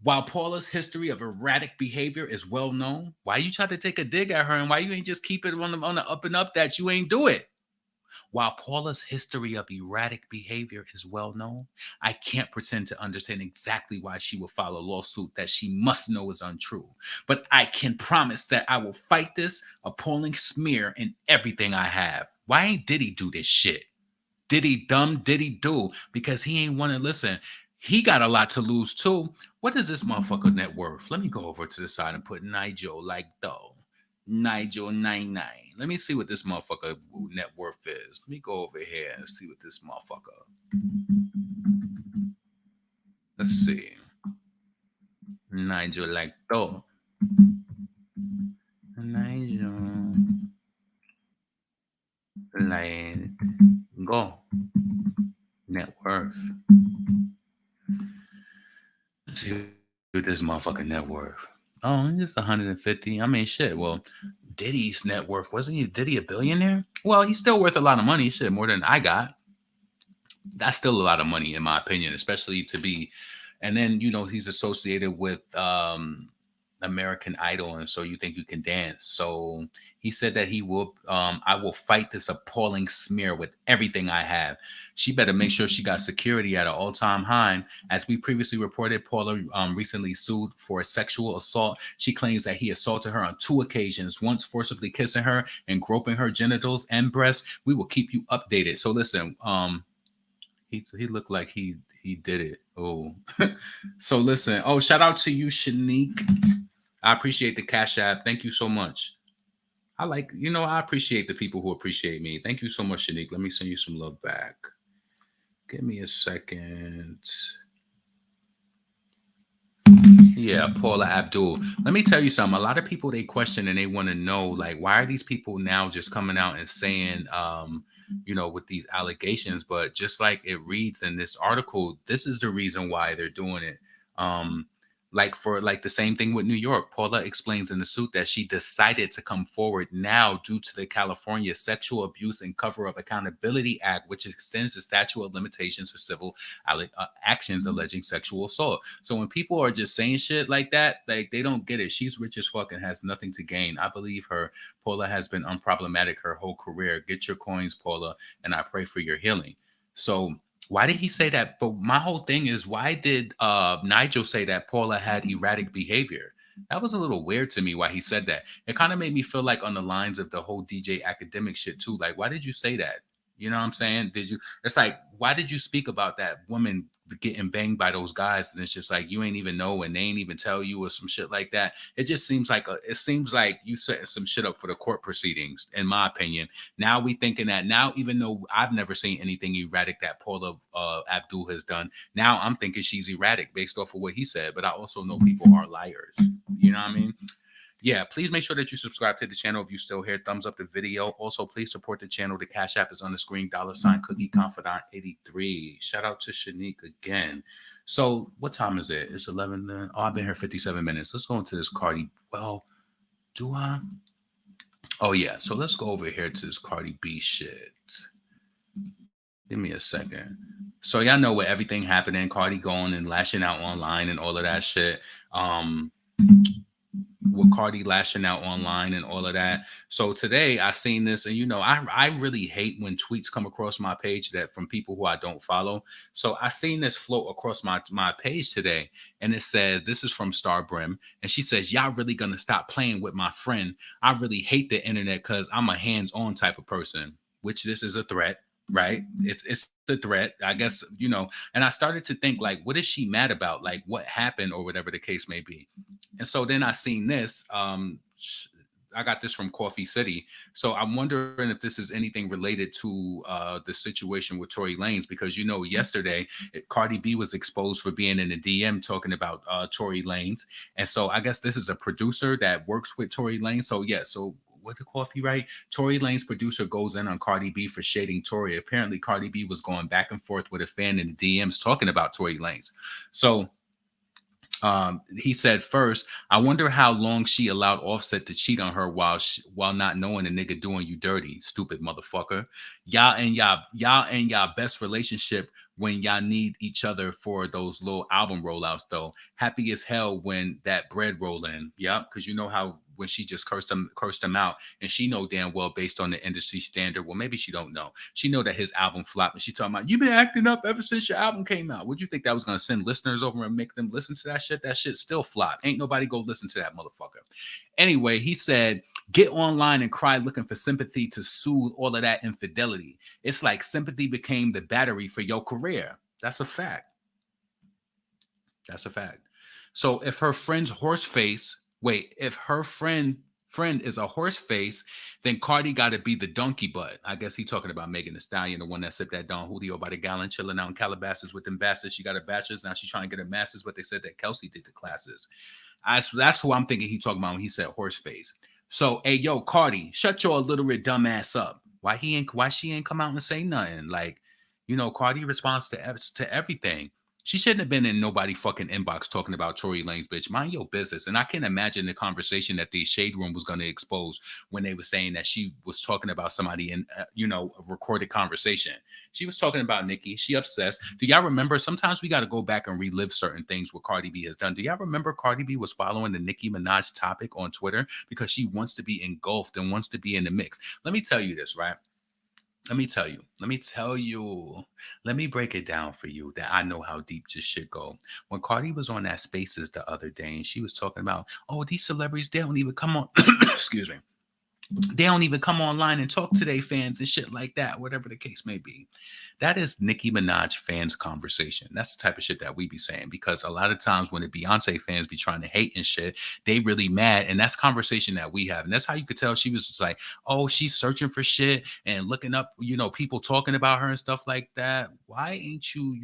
While Paula's history of erratic behavior is well known, why you try to take a dig at her, and why you ain't just keep it on the up and up that you ain't do it? While Paula's history of erratic behavior is well known, I can't pretend to understand exactly why she will file a lawsuit that she must know is untrue. But I can promise that I will fight this appalling smear in everything I have. Why ain't Diddy do this shit? Diddy do? Because he ain't want to listen. He got a lot to lose too. What is this motherfucker net worth? Let me go over to the side and put Nigel like though. Nigel 99. Let me see what this motherfucker net worth is. Let me go over here and see what this motherfucker. Let's see. Nigel like though. Nigel like go. Net worth. Let's see what this motherfucker net worth. Oh, it's 150. I mean, shit. Well, Diddy's net worth, wasn't Diddy a billionaire? Well, he's still worth a lot of money. Shit, more than I got. That's still a lot of money, in my opinion, especially to be. And then, he's associated with American Idol, and so you think you can dance. So he said that I will fight this appalling smear with everything I have. She better make sure she got security at an all-time high. As we previously reported, Paula recently sued for sexual assault. She claims that he assaulted her on 2 occasions, once forcibly kissing her and groping her genitals and breasts. We will keep you updated. So listen, he looked like he did it. Oh, so listen. Oh, shout out to you, Shanique. I appreciate the Cash App. Thank you so much. I appreciate the people who appreciate me. Thank you so much, Shanique. Let me send you some love back. Give me a second. Yeah, Paula Abdul. Let me tell you something. A lot of people, they question and they want to know, like, why are these people now just coming out and saying, with these allegations? But just like it reads in this article, this is the reason why they're doing it. For the same thing with New York, Paula explains in the suit that she decided to come forward now due to the California Sexual Abuse and Cover-Up Accountability Act, which extends the statute of limitations for civil actions alleging sexual assault. So when people are just saying shit like that, like, they don't get it. She's rich as fuck and has nothing to gain. I believe her. Paula has been unproblematic her whole career. Get your coins, Paula, and I pray for your healing. So why did he say that? But my whole thing is, why did Nigel say that Paula had erratic behavior? That was a little weird to me why he said that. It kind of made me feel like on the lines of the whole DJ Academics shit too. Like, why did you say that? You know what I'm saying? It's like, why did you speak about that woman getting banged by those guys? And it's just like, you ain't even know and they ain't even tell you, or some shit like that. It just seems like you setting some shit up for the court proceedings, in my opinion. Now we thinking that now, even though I've never seen anything erratic that Paula Abdul has done, now I'm thinking she's erratic based off of what he said. But I also know people are liars. You know what I mean? Yeah, please make sure that you subscribe to the channel if you're still here. Thumbs up the video. Also, please support the channel. The Cash App is on the screen. $Cookie Confidant 83. Shout out to Shanique again. So what time is it? It's 11 then. Oh, I've been here 57 minutes. Let's go into this Cardi. Well, do I? Oh, yeah. So let's go over here to this Cardi B shit. Give me a second. So y'all know where everything happening. Cardi going and lashing out online and all of that shit. with Cardi lashing out online and all of that. So today I seen this, and I really hate when tweets come across my page that from people who I don't follow. So I seen this float across my page today, and it says, this is from Star Brim, and she says, y'all really gonna stop playing with my friend? I really hate the internet because I'm a hands-on type of person, which this is a threat. Right, it's a threat, I guess. And I started to think, like, what is she mad about? Like, what happened, or whatever the case may be. And so then I seen this. I got this from Coffee City. So I'm wondering if this is anything related to the situation with Tory Lanez, because yesterday Cardi B was exposed for being in the DM talking about Tory Lanez, and so I guess this is a producer that works with Tory Lanez. So yeah, so what the Coffee, right? Tory Lanez producer goes in on Cardi B for shading Tory. Apparently, Cardi B was going back and forth with a fan in the DMs talking about Tory Lanez. So he said, first, I wonder how long she allowed Offset to cheat on her while not knowing the nigga doing you dirty, stupid motherfucker. Y'all best relationship when y'all need each other for those little album rollouts, though. Happy as hell when that bread roll in. Yep, because you know how when she just cursed him out, and she know damn well, based on the industry standard, well, maybe she don't know. She know that his album flopped, and she talking about, you been acting up ever since your album came out. Would you think that was gonna send listeners over and make them listen to that shit? That shit still flop. Ain't nobody go listen to that motherfucker. Anyway, he said, get online and cry looking for sympathy to soothe all of that infidelity. It's like sympathy became the battery for your career. That's a fact. That's a fact. So if her friend's horse face, if her friend is a horse face, then Cardi got to be the donkey butt. I guess he talking about Megan Thee Stallion, the one that sipped that Don Julio by the gallon, chilling out in Calabasas with them bastards. She got a bachelor's, now she's trying to get a master's, but they said that Kelsey did the classes. That's who I'm thinking he talking about when he said horse face. So, hey, yo, Cardi, shut your illiterate dumb ass up. Why she ain't come out and say nothing? Like, Cardi responds to everything. She shouldn't have been in nobody fucking inbox talking about Tory Lanez, bitch. Mind your business. And I can imagine the conversation that the Shade Room was going to expose when they were saying that she was talking about somebody in, a recorded conversation. She was talking about Nicki. She obsessed. Do y'all remember? Sometimes we got to go back and relive certain things what Cardi B has done. Do y'all remember Cardi B was following the Nicki Minaj topic on Twitter because she wants to be engulfed and wants to be in the mix? Let me tell you this, right? Let me break it down for you that I know how deep this shit go. When Cardi was on that Spaces the other day and she was talking about, oh, these celebrities, they don't even come on, excuse me, they don't even come online and talk to their fans and shit like that, whatever the case may be. That is Nicki Minaj fans conversation. That's the type of shit that we be saying, because a lot of times when the Beyonce fans be trying to hate and shit, they really mad. And that's conversation that we have. And that's how you could tell she was just like, oh, she's searching for shit and looking up, people talking about her and stuff like that. Why ain't you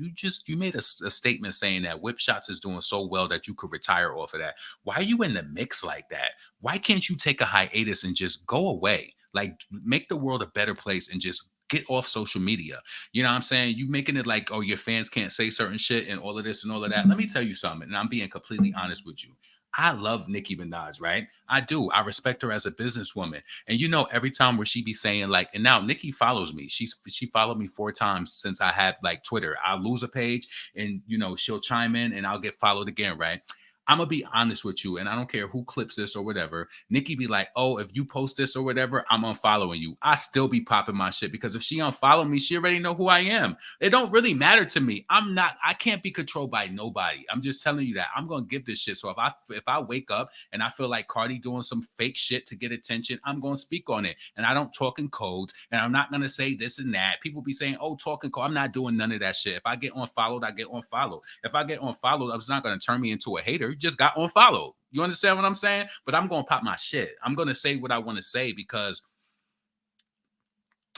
made a statement saying that Whip Shots is doing so well that you could retire off of that. Why are you in the mix like that? Why can't you take a hiatus and just go away? Like, make the world a better place and just get off social media. You know what I'm saying? You making it like, oh, your fans can't say certain shit and all of this and all of that. Let me tell you something, and I'm being completely honest with you. I love Nicki Minaj, right? I do. I respect her as a businesswoman. And every time where she be saying like, and now Nicki follows me. She followed me 4 times since I had like Twitter. I'll lose a page and she'll chime in and I'll get followed again, right? I'm gonna be honest with you, and I don't care who clips this or whatever. Nicki be like, oh, if you post this or whatever, I'm unfollowing you. I still be popping my shit, because if she unfollow me, she already know who I am. It don't really matter to me. I can't be controlled by nobody. I'm just telling you that. I'm gonna give this shit. So if I wake up and I feel like Cardi doing some fake shit to get attention, I'm gonna speak on it. And I don't talk in codes, and I'm not gonna say this and that. People be saying, oh, talking code. I'm not doing none of that shit. If I get unfollowed, I get unfollowed. If I get unfollowed, it's not gonna turn me into a hater. Just got unfollowed. You understand what I'm saying? But I'm going to pop my shit. I'm going to say what I want to say, because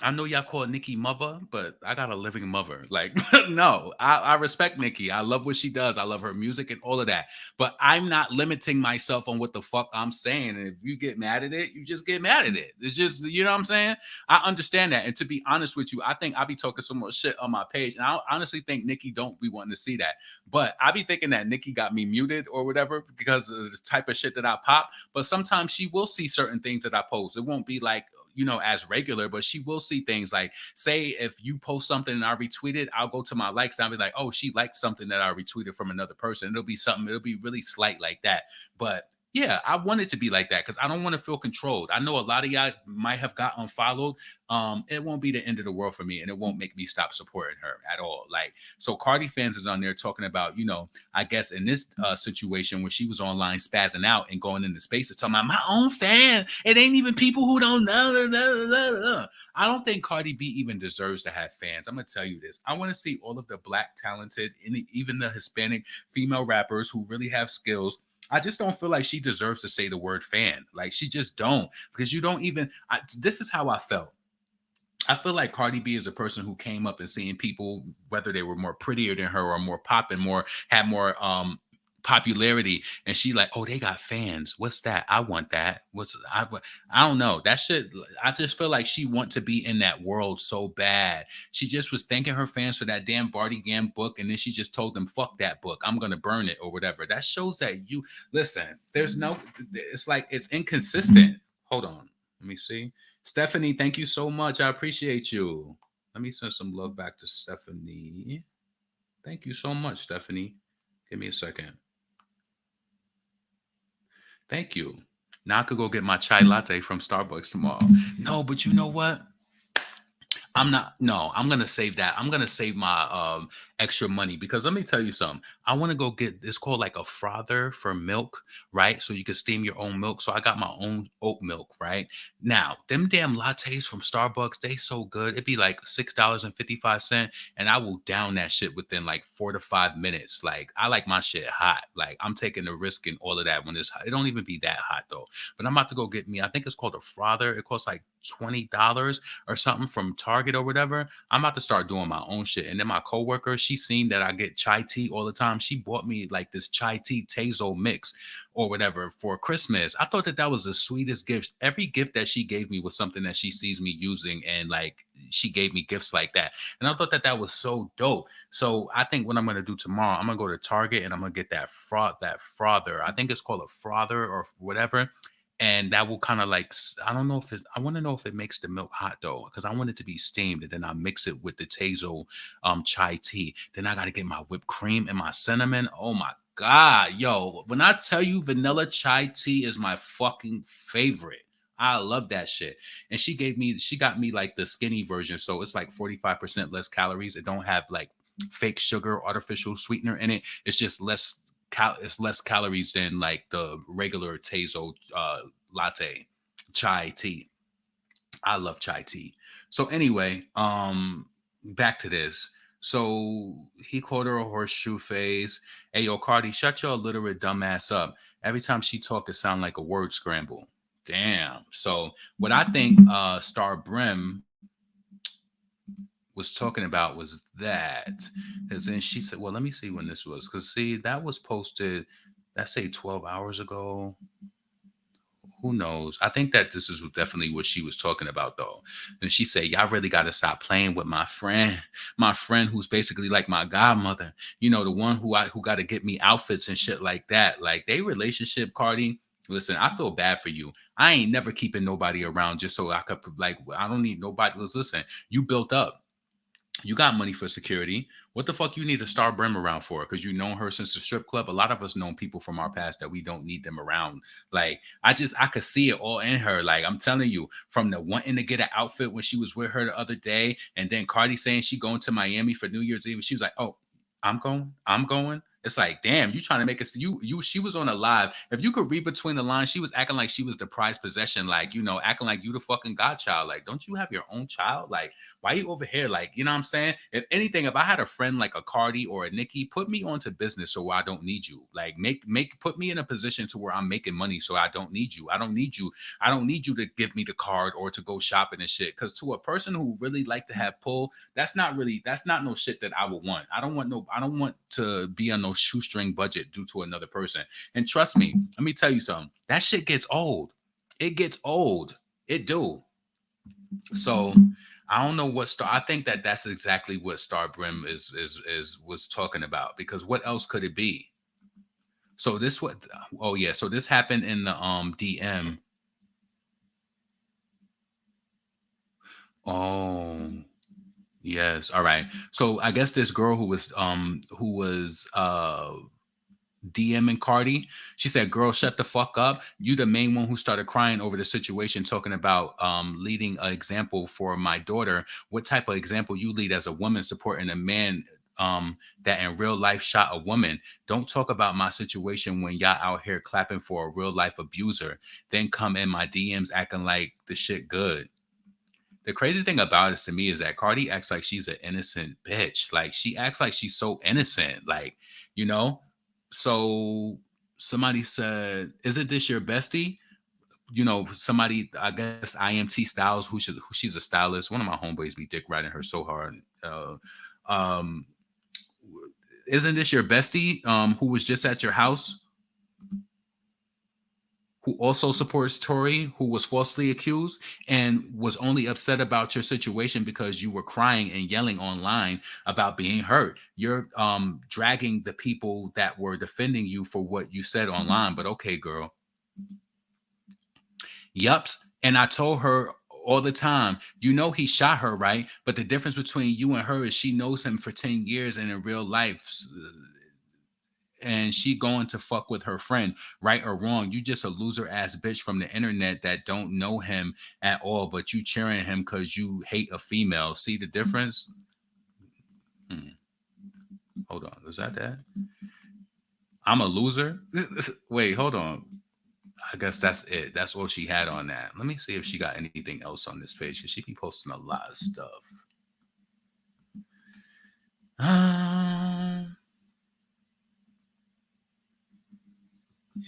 I know y'all call Nicki mother, but I got a living mother. Like, no, I respect Nicki. I love what she does. I love her music and all of that. But I'm not limiting myself on what the fuck I'm saying. And if you get mad at it, you just get mad at it. It's just, you know what I'm saying? I understand that. And to be honest with you, I think I be talking so much shit on my page. And I honestly think Nicki don't be wanting to see that. But I be thinking that Nicki got me muted or whatever because of the type of shit that I pop. But sometimes she will see certain things that I post. It won't be like, as regular, but she will see things like, say, if you post something and I retweet it, I'll go to my likes and I'll be like, oh, she liked something that I retweeted from another person. It'll be something, it'll be really slight like that. But Yeah, I want it to be like that because I don't want to feel controlled. I know a lot of y'all might have got unfollowed. It won't be the end of the world for me, and it won't make me stop supporting her at all. Like, so Cardi fans is on there talking about, I guess in this situation where she was online spazzing out and going into spaces talking about my own fan. It ain't even people who don't know. I don't think Cardi B even deserves to have fans. I'm gonna tell you this. I want to see all of the black talented and even the Hispanic female rappers who really have skills. I just don't feel like she deserves to say the word fan. Like, she just don't, because you don't even. This is how I felt. I feel like Cardi B is a person who came up and seeing people, whether they were more prettier than her or more popping, had more popularity, and she like, oh, they got fans. What's that? I want that. I don't know. That shit. I just feel like she want to be in that world so bad. She just was thanking her fans for that damn Barty Gam book, and then she just told them, fuck that book. I'm gonna burn it or whatever. That shows that you listen. There's no. It's like it's inconsistent. Hold on. Let me see. Stephanie, thank you so much. I appreciate you. Let me send some love back to Stephanie. Thank you so much, Stephanie. Give me a second. Thank you. Now I could go get my chai latte from Starbucks tomorrow. No, but you know what? I'm not. No, I'm gonna save that. I'm gonna save my extra money because let me tell you something. I want to go get. It's called like a frother for milk, right? So you can steam your own milk. So I got my own oat milk, right? Now them damn lattes from Starbucks, they so good. It'd be like $6.55, and I will down that shit within like 4 to 5 minutes. Like I like my shit hot. Like I'm taking the risk and all of that when it's hot. It don't even be that hot though. But I'm about to go get me. I think it's called a frother. It costs like $20 or something from Target or whatever. I'm about to start doing my own shit. And then my coworker, she seen that I get chai tea all the time. She bought me like this chai tea Tazo mix or whatever for Christmas. I thought that that was the sweetest gift. Every gift that she gave me was something that she sees me using, and like she gave me gifts like that. And I thought that that was so dope. So I think what I'm gonna do tomorrow, I'm gonna go to Target and I'm gonna get that frother. I think it's called a frother or whatever, and that will kind of like I don't know if it I want to know if it makes the milk hot though, because I want it to be steamed, and then I mix it with the Tazo chai tea. Then I got to get my whipped cream and my cinnamon. Oh my god, yo, when I tell you vanilla chai tea is my fucking favorite. I love that shit. And she got me like the skinny version, so it's like 45% less calories. It don't have like fake sugar, artificial sweetener in it. It's just it's less calories than like the regular Tazo latte chai tea. I love chai tea. So anyway, back to this. So he called her a horseshoe face. Hey yo, Cardi, shut your illiterate dumbass up. Every time she talk, it sound like a word scramble. Damn. So what I think Star Brim was talking about was that, because then she said, well, let me see when this was, because see, that was posted, let's say 12 hours ago. Who knows? I think that this is definitely what she was talking about, though. And she said, y'all really got to stop playing with my friend who's basically like my godmother, the one who got to get me outfits and shit like that. Like, they relationship, Cardi. Listen, I feel bad for you. I ain't never keeping nobody around just so I could, like, I don't need nobody. Listen, you built up. You got money for security. What the fuck you need to Star Brim around for? Because you known her since the strip club. A lot of us know people from our past that we don't need them around. Like, I could see it all in her. Like, I'm telling you, from the wanting to get an outfit when she was with her the other day, and then Cardi saying she going to Miami for New Year's Eve. She was like, oh, I'm going. It's like, damn, you trying to make us she was on a live. If you could read between the lines, she was acting like she was the prized possession, like, acting like you the fucking godchild. Like, don't you have your own child? Like, why you over here? Like, you know what I'm saying? If anything, if I had a friend like a Cardi or a Nicki, put me onto business so I don't need you. Like, put me in a position to where I'm making money so I don't need you. I don't need you. I don't need you to give me the card or to go shopping and shit. Because to a person who really like to have pull, that's not no shit that I would want. I don't want to be on no shoestring budget due to another person. And trust me, let me tell you something. That shit gets old. It gets old. It do. So I don't know what I think that that's exactly what Star Brim was talking about, because what else could it be? So this what? Oh yeah. So this happened in the DM. Oh yes. All right. So I guess this girl who was DMing Cardi. She said, "Girl, shut the fuck up. You the main one who started crying over the situation, talking about leading an example for my daughter. What type of example you lead as a woman supporting a man that in real life shot a woman? Don't talk about my situation when y'all out here clapping for a real life abuser. Then come in my DMs acting like the shit good." The crazy thing about it to me is that Cardi acts like she's an innocent bitch. Like she acts like she's so innocent. Like, you know? So somebody said, "Isn't this your bestie?" Somebody, I guess IMT Styles, who she's a stylist. One of my homeboys be dick riding her so hard. Um, isn't this your bestie? Who was just at your house? Who also supports Tory, who was falsely accused and was only upset about your situation because you were crying and yelling online about being hurt. You're dragging the people that were defending you for what you said online. But okay, girl. Yups. And I told her all the time, he shot her, right? But the difference between you and her is she knows him for 10 years and in real life, and she going to fuck with her friend, right or wrong. You just a loser ass bitch from the internet that don't know him at all, but you cheering him because you hate a female. See the difference? Hold on. Was that? I'm a loser? Wait, hold on. I guess that's it. That's all she had on that. Let me see if she got anything else on this page, because she be posting a lot of stuff.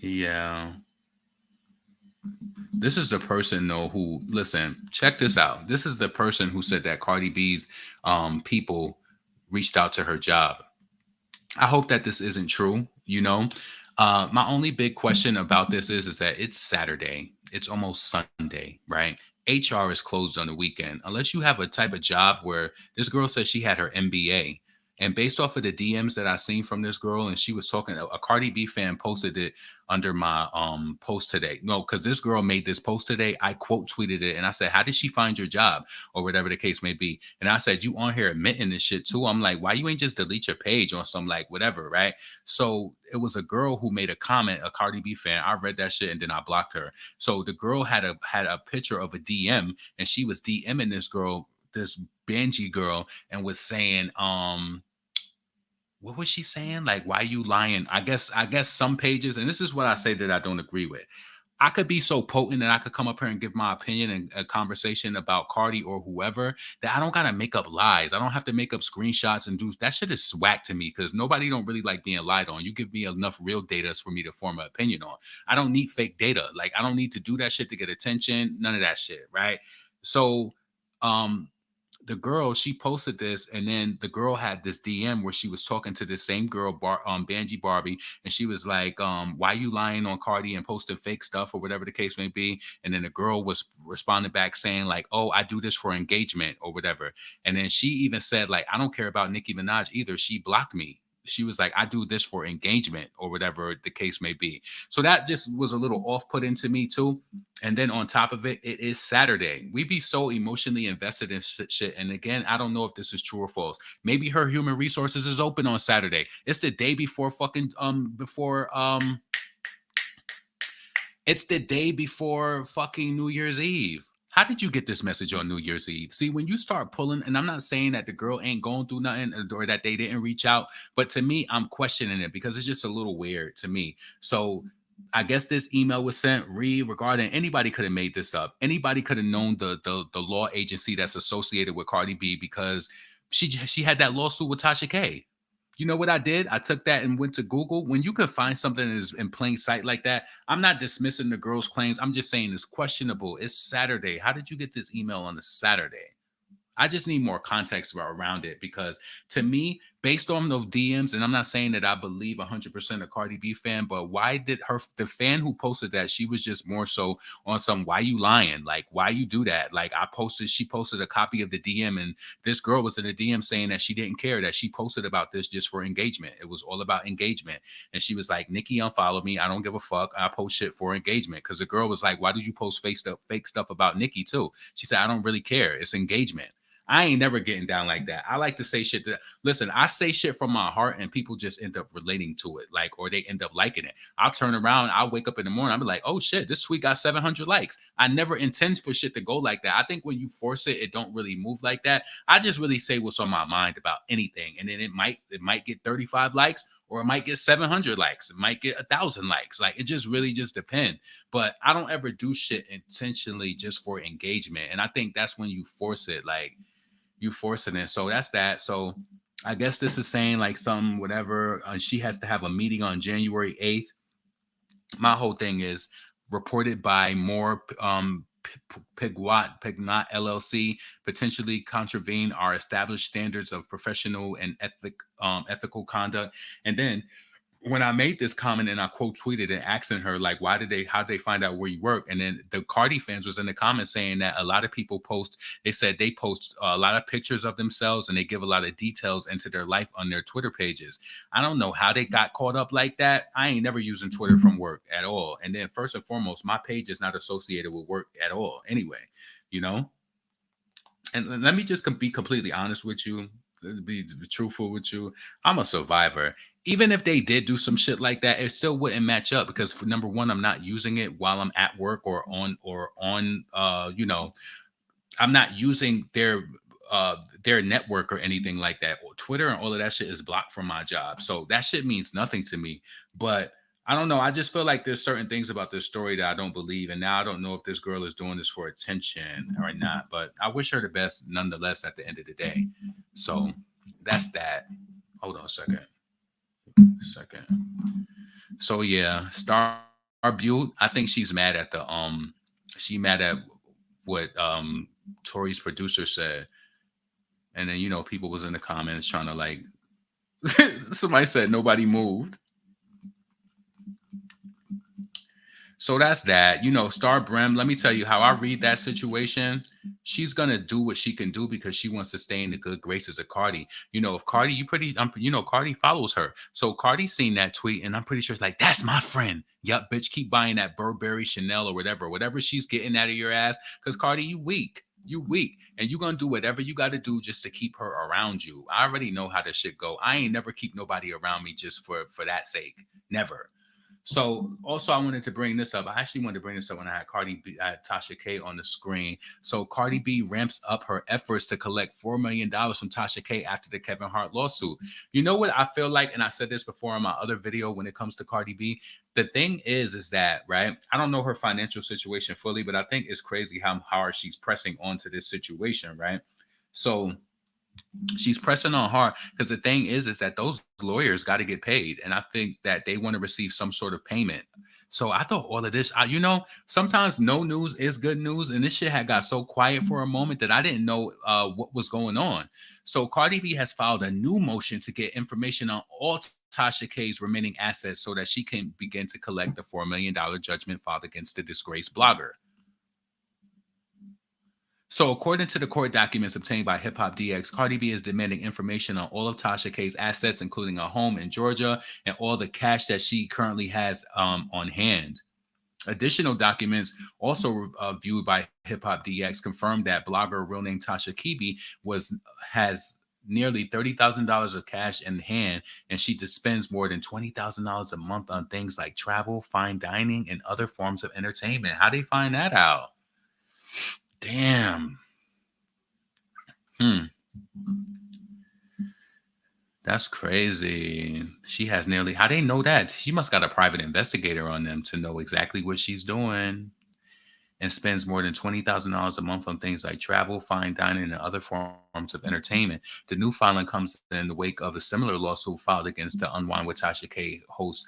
Yeah. This is the person, though, who, listen, check this out. This is the person who said that Cardi B's people reached out to her job. I hope that this isn't true, My only big question about this is that it's Saturday. It's almost Sunday, right? HR is closed on the weekend. Unless you have a type of job where this girl says she had her MBA. And based off of the DMs that I seen from this girl, and she was talking, a Cardi B fan posted it under my post today. No, because this girl made this post today. I quote tweeted it and I said, "How did she find your job?" Or whatever the case may be. And I said, "You on here admitting this shit too?" I'm like, "Why you ain't just delete your page on some like whatever," right? So it was a girl who made a comment, a Cardi B fan. I read that shit and then I blocked her. So the girl had a picture of a DM, and she was DMing this girl, this Benji girl, and was saying, what was she saying? Like, why you lying? I guess some pages, and this is what I say that I don't agree with. I could be so potent that I could come up here and give my opinion and a conversation about Cardi or whoever that I don't gotta make up lies. I don't have to make up screenshots and do that. Shit is swag to me because nobody don't really like being lied on. You give me enough real data for me to form an opinion on. I don't need fake data. Like, I don't need to do that shit to get attention. None of that shit, right? So, the girl, she posted this, and then the girl had this DM where she was talking to this same girl, Banji Barbie, and she was like, "Why you lying on Cardi and posting fake stuff," or whatever the case may be. And then the girl was responding back saying like, "Oh, I do this for engagement," or whatever. And then she even said like, "I don't care about Nicki Minaj either. She blocked me." She was like, "I do this for engagement," or whatever the case may be. So that just was a little off-putting to me too. And then on top of it, it is Saturday. We be so emotionally invested in shit. And again, I don't know if this is true or false. Maybe her human resources is open on Saturday. It's the day before it's the day before fucking New Year's Eve. How did you get this message on New Year's Eve? See, when you start pulling, and I'm not saying that the girl ain't going through nothing or that they didn't reach out, but to me, I'm questioning it because it's just a little weird to me. So I guess this email was sent regarding anybody could have made this up. Anybody could have known the law agency that's associated with Cardi B because she had that lawsuit with Tasha K. You know what I did? I took that and went to Google. When you can find something that is in plain sight like that, I'm not dismissing the girl's claims. I'm just saying it's questionable. It's Saturday. How did you get this email on a Saturday? I just need more context around it because to me, based on those DMs, and I'm not saying that I believe 100% a Cardi B fan, but why did the fan who posted that, she was just more so on some, why you lying? Like, why you do that? Like she posted a copy of the DM, and this girl was in the DM saying that she didn't care, that she posted about this just for engagement. It was all about engagement. And she was like, "Nicki unfollowed me. I don't give a fuck. I post shit for engagement." Because the girl was like, "Why did you post fake stuff about Nicki too?" She said, "I don't really care. It's engagement." I ain't never getting down like that. I like to say shit that, listen, I say shit from my heart and people just end up relating to it, like, or they end up liking it. I'll turn around, I'll wake up in the morning, I'll be like, oh shit, this tweet got 700 likes. I never intend for shit to go like that. I think when you force it, it don't really move like that. I just really say what's on my mind about anything. And then it might get 35 likes, or it might get 700 likes. It might get 1,000 likes. Like, it just really just depends. But I don't ever do shit intentionally just for engagement. And I think that's when you force it, like you forcing it. So that's that. So I guess this is saying like some whatever. She has to have a meeting on January 8th. My whole thing is reported by more Pignot LLC potentially contravene our established standards of professional and ethical conduct. And then when I made this comment and I quote tweeted and asking her, like, how did they find out where you work? And then the Cardi fans was in the comments saying that a lot of people they said they post a lot of pictures of themselves and they give a lot of details into their life on their Twitter pages. I don't know how they got caught up like that. I ain't never using Twitter from work at all. And then first and foremost, my page is not associated with work at all anyway, you know? And let me just be completely honest with you, be truthful with you. I'm a survivor. Even if they did do some shit like that, it still wouldn't match up because for number one, I'm not using it while I'm at work or on I'm not using their network or anything like that. Twitter and all of that shit is blocked from my job. So that shit means nothing to me. But I don't know. I just feel like there's certain things about this story that I don't believe. And now I don't know if this girl is doing this for attention or not. But I wish her the best nonetheless at the end of the day. So that's that. Hold on a second. So yeah, Star Butte, I think she's mad at what Tory's producer said. And then, people was in the comments trying to like somebody said nobody moved. So that's that. Star Brem, let me tell you how I read that situation. She's going to do what she can do because she wants to stay in the good graces of Cardi. If Cardi, Cardi follows her. So Cardi seen that tweet and I'm pretty sure it's like, that's my friend. Yup, bitch, keep buying that Burberry, Chanel or whatever she's getting out of your ass. Because Cardi, you weak. And you're going to do whatever you got to do just to keep her around you. I already know how this shit go. I ain't never keep nobody around me just for that sake. Never. So also I wanted to bring this up. I actually wanted to bring this up when I had Tasha K on the screen. So Cardi B ramps up her efforts to collect $4 million from Tasha K after the Kevin Hart lawsuit. You know what I feel like? And I said this before in my other video when it comes to Cardi B. The thing is that, right? I don't know her financial situation fully, but I think it's crazy how hard she's pressing onto this situation, right? So she's pressing on hard because the thing is that those lawyers got to get paid. And I think that they want to receive some sort of payment. So I thought all of this, sometimes no news is good news. And this shit had got so quiet for a moment that I didn't know what was going on. So Cardi B has filed a new motion to get information on all Tasha K's remaining assets so that she can begin to collect the $4 million judgment filed against the disgraced blogger. So according to the court documents obtained by Hip Hop DX, Cardi B is demanding information on all of Tasha K's assets, including a home in Georgia and all the cash that she currently has on hand. Additional documents also viewed by Hip Hop DX confirmed that blogger real name Tasha Kibi has nearly $30,000 of cash in hand, and she spends more than $20,000 a month on things like travel, fine dining, and other forms of entertainment. How they find that out? Damn. That's crazy. She has nearly, how they know that? She must got a private investigator on them to know exactly what she's doing, and spends more than $20,000 a month on things like travel, fine dining, and other forms of entertainment. The new filing comes in the wake of a similar lawsuit filed against the Unwind with Tasha K host,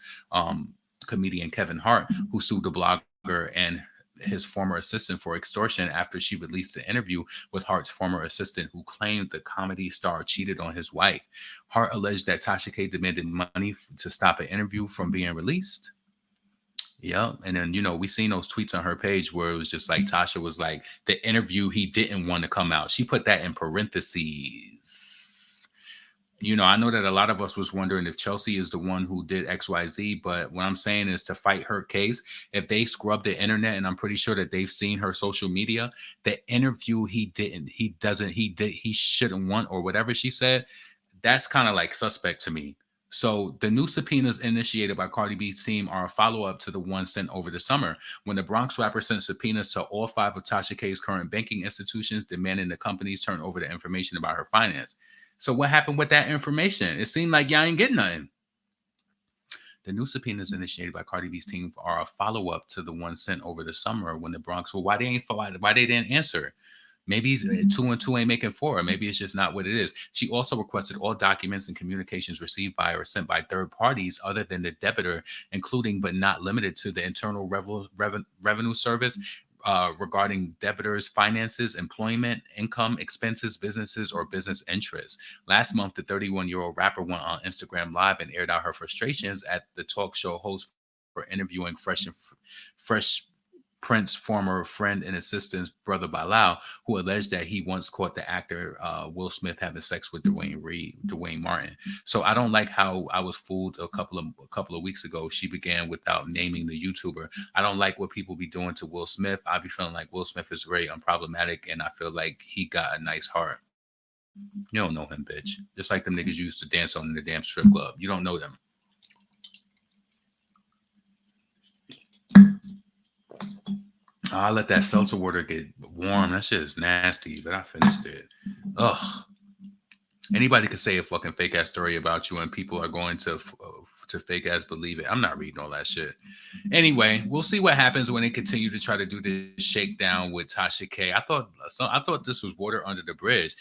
comedian Kevin Hart, who sued the blogger and his former assistant for extortion after she released the interview with Hart's former assistant, who claimed the comedy star cheated on his wife. Hart alleged that Tasha K demanded money to stop an interview from being released. Yeah. And then, we seen those tweets on her page where it was just like Tasha was like, the interview he didn't want to come out. She put that in parentheses. I know that a lot of us was wondering if Chelsea is the one who did XYZ, but what I'm saying is to fight her case, if they scrub the internet, and I'm pretty sure that they've seen her social media, the interview he shouldn't want, or whatever she said, that's kind of like suspect to me. So the new subpoenas initiated by Cardi B's team are a follow-up to the one sent over the summer, when the Bronx rapper sent subpoenas to all 5 of Tasha K's current banking institutions, demanding the companies turn over the information about her finance. So what happened with that information? It seemed like y'all ain't getting nothing. The new subpoenas initiated by Cardi B's team are a follow-up to the one sent over the summer, when the Bronx. Well, why they didn't answer? Maybe 2 and 2 ain't making 4. Or maybe it's just not what it is. She also requested all documents and communications received by or sent by third parties other than the debtor, including but not limited to the Internal Revenue Service, regarding debtors' finances, employment, income, expenses, businesses, or business interests. Last month, the 31-year-old rapper went on Instagram Live and aired out her frustrations at the talk show host for interviewing Fresh Prince's former friend and assistant brother Bilal, who alleged that he once caught the actor Will Smith having sex with Dwayne Martin. So I don't like how I was fooled a couple of weeks ago. She began without naming the YouTuber. I don't like what people be doing to Will Smith. I be feeling like Will Smith is very unproblematic, and I feel like he got a nice heart. You don't know him, bitch. Just like them niggas used to dance on in the damn strip club. You don't know them. I let that seltzer water get warm. That shit is nasty, but I finished it. Ugh. Anybody could say a fucking fake ass story about you, and people are going to fake ass believe it. I'm not reading all that shit. Anyway, we'll see what happens when they continue to try to do this shakedown with Tasha K. I thought this was water under the bridge.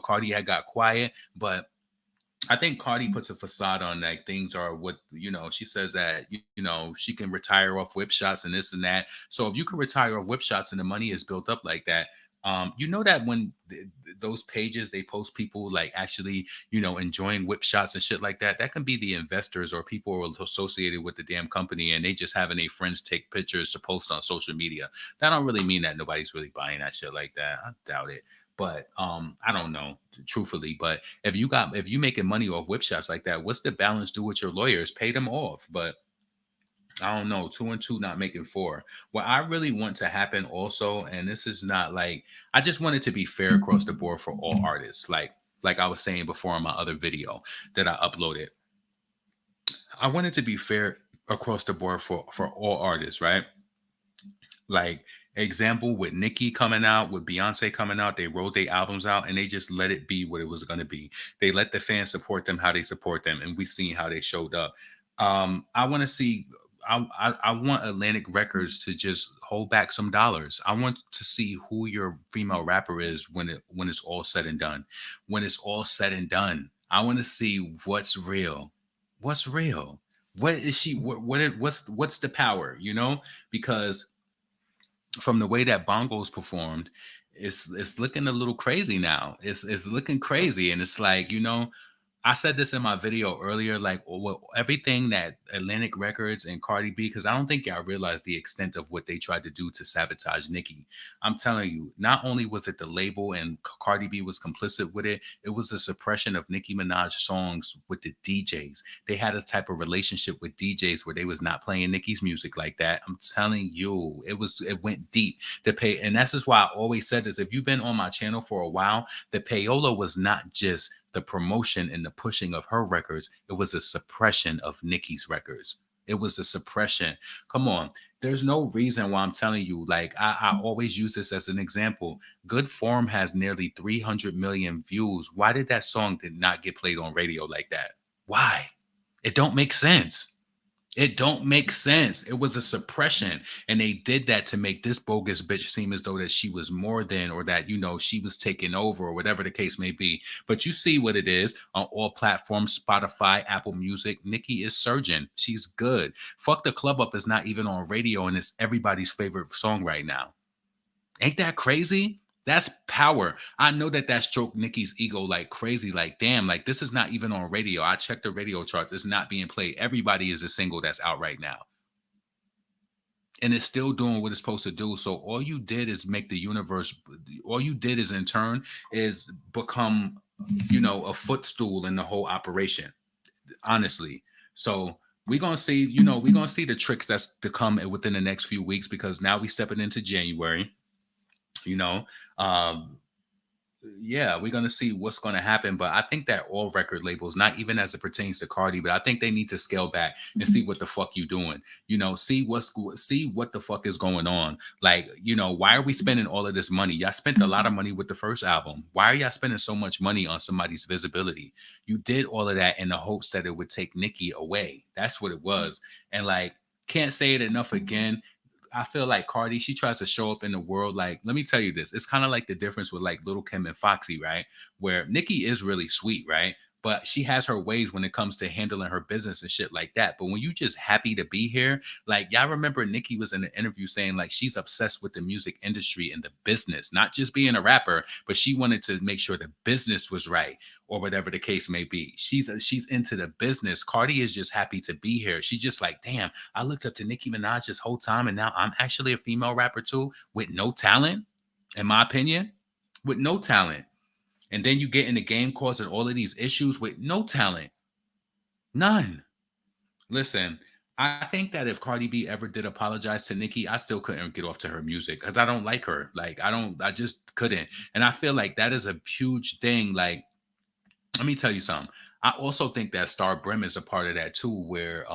Cardi had got quiet, but I think Cardi puts a facade on, like, things are what, she says that, she can retire off whip shots and this and that. So if you can retire off whip shots and the money is built up like that, that when those pages, they post people like actually, enjoying whip shots and shit like that, that can be the investors or people who are associated with the damn company, and they just having their friends take pictures to post on social media. That don't really mean that nobody's really buying that shit like that. I doubt it. But I don't know, truthfully. But if you making money off whip shots like that, what's the balance do with your lawyers? Pay them off. But I don't know, 2 and 2 not making 4. What I really want to happen also, and this is not like, I just want it to be fair across the board for all artists. Like I was saying before in my other video that I uploaded, I want it to be fair across the board for all artists, right? Like, example, with Nicki coming out, with Beyonce coming out, they rolled their albums out and they just let it be what it was going to be. They let the fans support them how they support them, and we seen how they showed up. I want to see. I want Atlantic Records to just hold back some dollars. I want to see who your female rapper is when it's all said and done. When it's all said and done, I want to see what's real. What's real? What is she? What's the power? Because from the way that Bongos performed, it's looking a little crazy now. It's looking crazy, and it's like, I said this in my video earlier, like, everything that Atlantic Records and Cardi B, because I don't think y'all realize the extent of what they tried to do to sabotage Nicki. I'm telling you, not only was it the label and Cardi B was complicit with it, it was the suppression of Nicki Minaj songs with the DJs. They had a type of relationship with DJs where they was not playing Nicki's music like that. I'm telling you, it went deep. And that's just why I always said this. If you've been on my channel for a while, the payola was not just the promotion and the pushing of her records. It was a suppression of Nicki's records. It was a suppression. Come on. There's no reason why I'm telling you, like, I always use this as an example. Good Form has nearly 300 million views. Why did that song did not get played on radio like that? Why? It don't make sense. It don't make sense. It was a suppression. And they did that to make this bogus bitch seem as though that she was more than, or that, she was taking over, or whatever the case may be. But you see what it is on all platforms, Spotify, Apple Music. Nicki is surging. She's good. Fuck the Club Up is not even on radio, and it's everybody's favorite song right now. Ain't that crazy? That's power. I know that stroked Nicki's ego like crazy. Like, damn, like, this is not even on radio. I checked the radio charts. It's not being played. Everybody is a single that's out right now. And it's still doing what it's supposed to do. So all you did is make the universe, all you did is in turn is become a footstool in the whole operation, honestly. So we're gonna see the tricks that's to come within the next few weeks, because now we stepping into January. You know, um, yeah, we're gonna see what's gonna happen. But I think that all record labels, not even as it pertains to Cardi, but I think they need to scale back and see what the fuck you doing. See what the fuck is going on. Like, why are we spending all of this money? Y'all spent a lot of money with the first album. Why are y'all spending so much money on somebody's visibility? You did all of that in the hopes that it would take Nicki away. That's what it was. And like, can't say it enough again. I feel like Cardi, she tries to show up in the world. Like, let me tell you this. It's kind of like the difference with like Little Kim and Foxy, right? Where Nicki is really sweet, right? But she has her ways when it comes to handling her business and shit like that. But when you just happy to be here, like y'all remember Nicki was in an interview saying like she's obsessed with the music industry and the business, not just being a rapper, but she wanted to make sure the business was right or whatever the case may be. She's into the business. Cardi is just happy to be here. She's just like, damn, I looked up to Nicki Minaj this whole time, and now I'm actually a female rapper too with no talent, in my opinion, with no talent. And then you get in the game causing all of these issues with no talent. None. Listen, I think that if Cardi B ever did apologize to Nicki, I still couldn't get off to her music because I don't like her. Like, I just couldn't. And I feel like that is a huge thing. Like, let me tell you something. I also think that Star Brim is a part of that too, where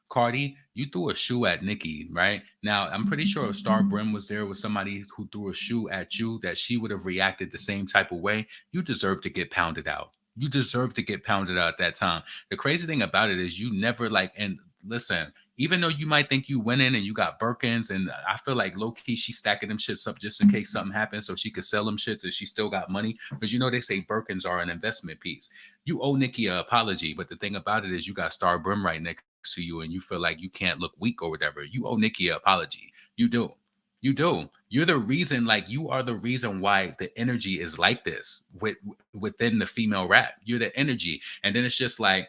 Cardi, you threw a shoe at Nicki, right? Now I'm pretty sure if Star Brim was there with somebody who threw a shoe at you, that she would have reacted the same type of way. You deserve to get pounded out. You deserve to get pounded out at that time. The crazy thing about it is you never like, and listen, even though you might think you went in and you got Birkins, and I feel like low key she stacking them shits up just in case something happens so she could sell them shits and she still got money. Because they say Birkins are an investment piece. You owe Nicki an apology, but the thing about it is you got Star Brim right next to you and you feel like you can't look weak or whatever. You owe Nicki an apology. You do. You do. You're the reason, like you are the reason why the energy is like this within the female rap. You're the energy. And then it's just like,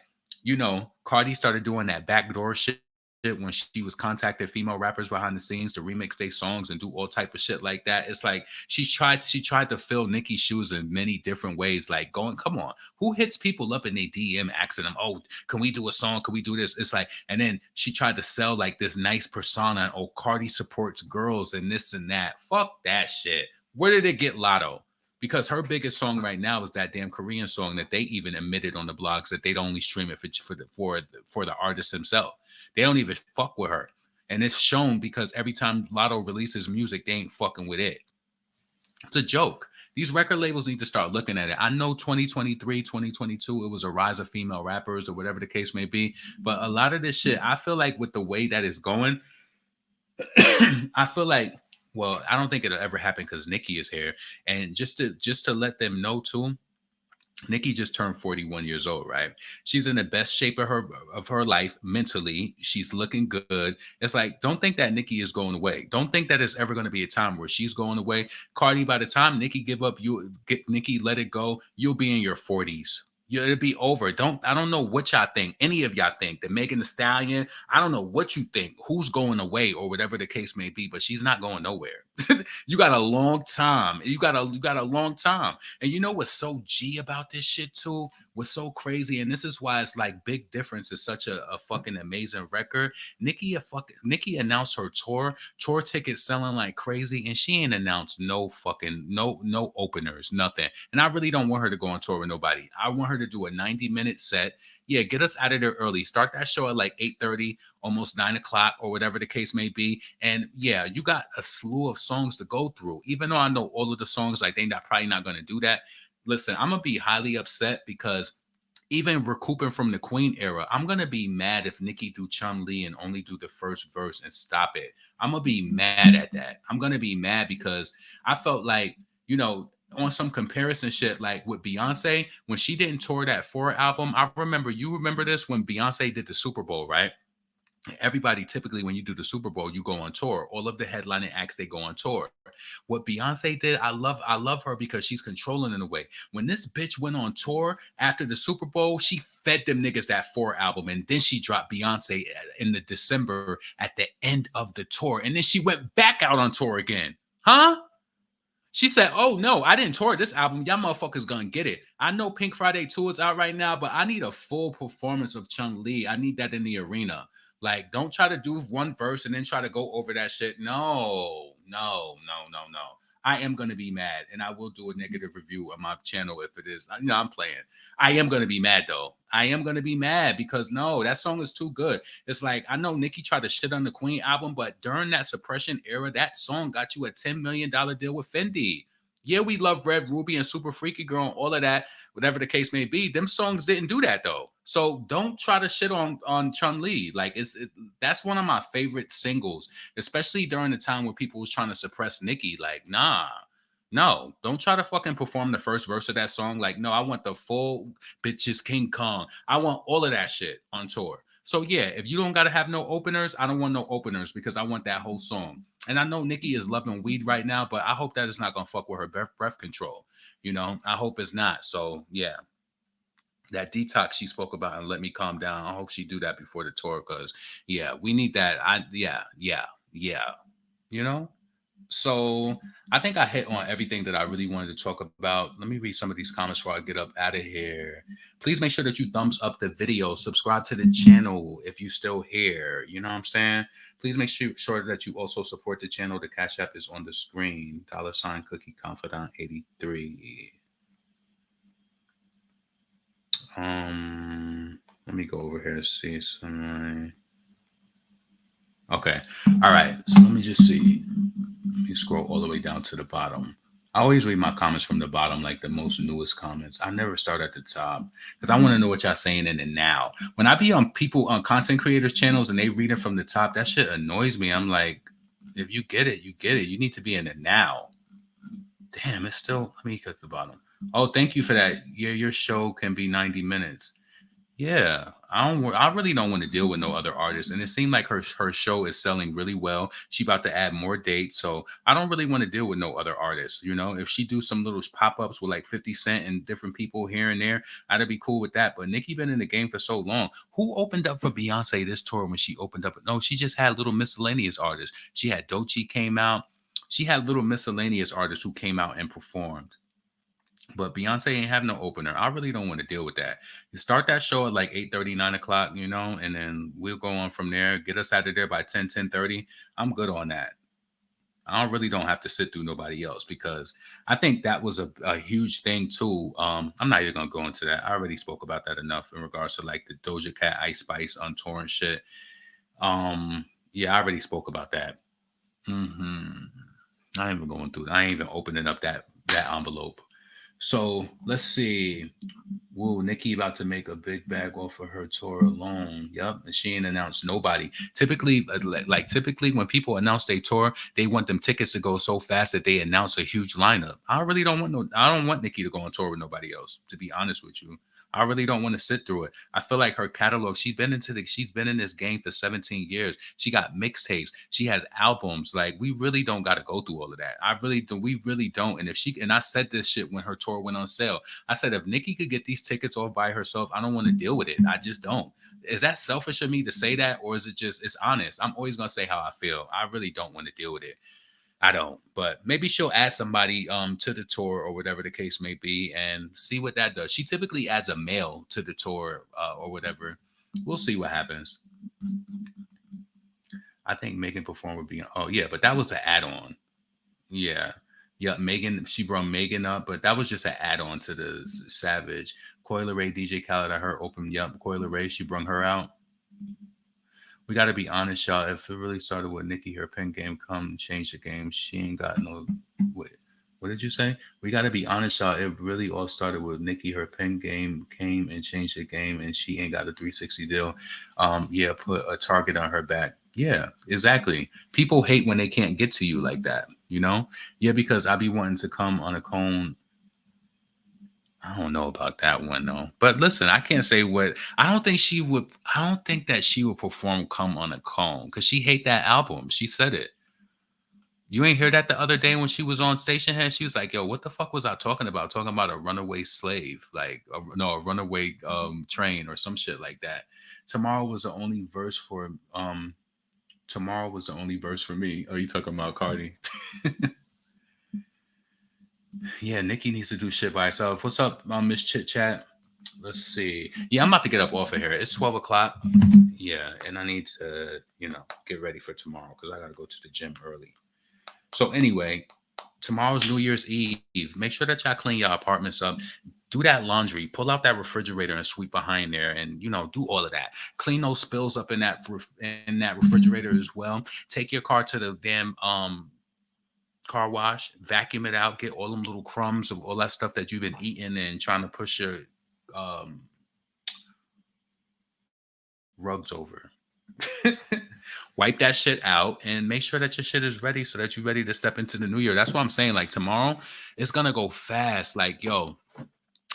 Cardi started doing that backdoor shit when she was contacting female rappers behind the scenes to remix their songs and do all type of shit like that. It's like she tried to fill Nicki's shoes in many different ways. Like come on, who hits people up in their DM asking them, oh, can we do a song? Can we do this? It's like, and then she tried to sell like this nice persona. Oh, Cardi supports girls and this and that. Fuck that shit. Where did it get Lotto? Because her biggest song right now is that damn Korean song that they even admitted on the blogs that they'd only stream it for the artist himself. They don't even fuck with her. And it's shown because every time Lotto releases music, they ain't fucking with it. It's a joke. These record labels need to start looking at it. I know 2023, 2022, it was a rise of female rappers or whatever the case may be. But a lot of this shit, I feel like with the way that it's going, I feel like, well, I don't think it'll ever happen because Nicki is here. And just to let them know too, Nicki just turned 41 years old, right? She's in the best shape of her life mentally. She's looking good. It's like, don't think that Nicki is going away. Don't think that it's ever going to be a time where she's going away. Cardi, by the time Nicki Nicki let it go, you'll be in your 40s. It'll be over. I don't know what y'all think. Any of y'all think that Megan Thee Stallion, I don't know what you think, who's going away or whatever the case may be, but she's not going nowhere. You got a long time. You got a long time. And you know what's so G about this shit too? What's so crazy? And this is why it's like Big Difference is such a fucking amazing record. Nicki announced her tour tickets selling like crazy, and she ain't announced no openers, nothing. And I really don't want her to go on tour with nobody. I want her to do a 90-minute set. Yeah, get us out of there early. Start that show at like 8:30, almost 9 o'clock, or whatever the case may be. And yeah, you got a slew of songs to go through. Even though I know all of the songs, like probably not going to do that. Listen, I'm going to be highly upset because even recouping from the Queen era, I'm going to be mad if Nicki do Chun-Li and only do the first verse and stop it. I'm going to be mad at that. I'm going to be mad because I felt like, on some comparison shit, like with Beyonce, when she didn't tour that 4 album, you remember this when Beyonce did the Super Bowl, right? Everybody typically, when you do the Super Bowl, you go on tour. All of the headlining acts, they go on tour. What Beyonce did, I love her because she's controlling in a way. When this bitch went on tour after the Super Bowl, she fed them niggas that 4 album, and then she dropped Beyonce in the December at the end of the tour, and then she went back out on tour again. Huh? She said, "Oh no, I didn't tour this album. Y'all motherfuckers gonna get it. I know Pink Friday 2 is out right now, but I need a full performance of Chung Lee. I need that in the arena. Like, don't try to do one verse and then try to go over that shit. No, no, no, no, no. I am gonna be mad, and I will do a negative review on my channel if it is. You know, I'm playing. I am gonna be mad though. I am gonna be mad because no, that song is too good. It's like I know Nicki tried to shit on the Queen album, but during that suppression era, that song got you a $10 million deal with Fendi. Yeah, we love Red Ruby and Super Freaky Girl and all of that, whatever the case may be. Them songs didn't do that though. So don't try to shit on Chun Li. Like that's one of my favorite singles, especially during the time when people was trying to suppress Nicki. Like, nah. No, don't try to fucking perform the first verse of that song. Like, no, I want the full bitches King Kong. I want all of that shit on tour. So yeah, if you don't gotta have no openers, I don't want no openers because I want that whole song. And I know Nicki is loving weed right now, but I hope that it's not gonna fuck with her breath control. You know, I hope it's not. So yeah, that detox she spoke about and let me calm down. I hope she do that before the tour because yeah, we need that. Yeah. You know. So I think I hit on everything that I really wanted to talk about. Let me read some of these comments before I get up out of here. Please make sure that you thumbs up the video, subscribe to the channel if you still here. You know what I'm saying? Please make sure that you also support the channel. The Cash App is on the screen. $ Cookie Confidant 83. Let me go over here and see some. Okay. All right. So let me just see. Let me scroll all the way down to the bottom. I always read my comments from the bottom, like the most newest comments. I never start at the top because I want to know what y'all saying in the now. When I be on people on content creators channels and they read it from the top, that shit annoys me. I'm like, if you get it, you get it. You need to be in the now. Damn, it's still. Let me cut the bottom. Oh, thank you for that. Yeah, your show can be 90 minutes. Yeah, I really don't want to deal with no other artists, and it seemed like her show is selling really well. She about to add more dates, so I don't really want to deal with no other artists. You know, if she do some little pop ups with like 50 Cent and different people here and there, I'd be cool with that. But Nicki been in the game for so long. Who opened up for Beyonce this tour when she opened up? No, she just had little miscellaneous artists. She had Doechii came out. She had little miscellaneous artists who came out and performed. But Beyonce ain't have no opener. I really don't want to deal with that. You start that show at like 8:30, 9 o'clock, you know, and then we'll go on from there. Get us out of there by 10, 10:30. I'm good on that. I really don't have to sit through nobody else because I think that was a huge thing too. I'm not even gonna go into that. I already spoke about that enough in regards to like the Doja Cat Ice Spice on tour and shit. Yeah, I already spoke about that. I ain't even going through. I ain't even opening up that envelope. So let's see. Whoa, Nicki about to make a big bag off of her tour alone. Yep, and she ain't announced nobody. Typically, typically when people announce they tour, they want them tickets to go so fast that they announce a huge lineup. I really don't want no. I don't want Nicki to go on tour with nobody else. To be honest with you, I really don't want to sit through it. I feel like her catalog. She's been in this game for 17 years. She got mixtapes. She has albums. Like we really don't got to go through all of that. I really do. We really don't. And if she and I said this shit when her tour went on sale. I said if Nicki could get these tickets all by herself, I don't want to deal with it. I just don't. Is that selfish of me to say that, or is it just it's honest? I'm always gonna say how I feel. I really don't want to deal with it. I don't, but maybe she'll add somebody to the tour or whatever the case may be and see what that does. She typically adds a male to the tour or whatever. We'll see what happens. I think Megan performed with Beyonce. Oh yeah, but that was an add-on. Yeah. Megan, she brought Megan up, but that was just an add-on to the Savage. Coyle Ray, DJ Khaled, I heard open. Yep, Coyle Ray, she brung her out. We got to be honest, y'all. If it really started with Nicki, her pen game come and change the game, she ain't got no. Wait, what did you say? We got to be honest, y'all. It really all started with Nicki. Her pen game came and changed the game, and she ain't got a 360 deal. Yeah, put a target on her back. Yeah, exactly. People hate when they can't get to you like that, you know? Yeah, because I be wanting to come on a cone. I don't know about that one though. But listen, I can't say what I don't think she would. I don't think that she would perform "Come on a Cone" because she hate that album. She said it. You ain't hear that the other day when she was on Station Head. She was like, "Yo, what the fuck was I talking about? Talking about a runaway slave, like a runaway train or some shit like that." Tomorrow was the only verse for Tomorrow was the only verse for me. Oh, you talking about Cardi? Yeah, Nikki needs to do shit by herself. What's up, Miss Chit Chat? Let's see. Yeah, I'm about to get up off of here. It's 12 o'clock. Yeah, and I need to, get ready for tomorrow because I got to go to the gym early. So anyway, tomorrow's New Year's Eve. Make sure that y'all clean your apartments up. Do that laundry. Pull out that refrigerator and sweep behind there, and do all of that. Clean those spills up in that refrigerator as well. Take your car to the damn car wash, vacuum it out, get all them little crumbs of all that stuff that you've been eating and trying to push your um, rugs over. Wipe that shit out and make sure that your shit is ready so that you're ready to step into the new year. That's what I'm saying. Like tomorrow, it's gonna go fast. Like, yo,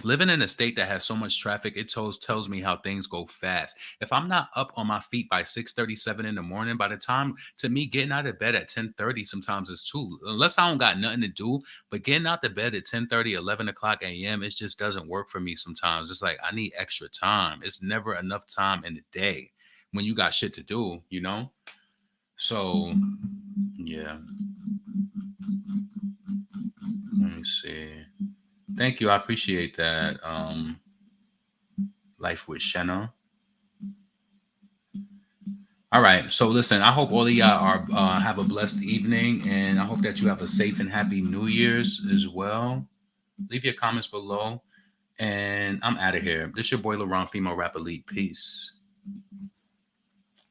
living in a state that has so much traffic, it tells me how things go fast. If I'm not up on my feet by 6:37 in the morning, by the time to me getting out of bed at 10:30 sometimes is too, unless I don't got nothing to do. But getting out the bed at 10:30, 11 o'clock a.m., it just doesn't work for me sometimes. It's like I need extra time. It's never enough time in the day when you got shit to do. So yeah. Let me see. Thank you. I appreciate that. Life with Shanna. All right. So listen, I hope all of y'all are have a blessed evening, and I hope that you have a safe and happy New Year's as well. Leave your comments below, and I'm out of here. This your boy LaRon, female rap elite. Peace.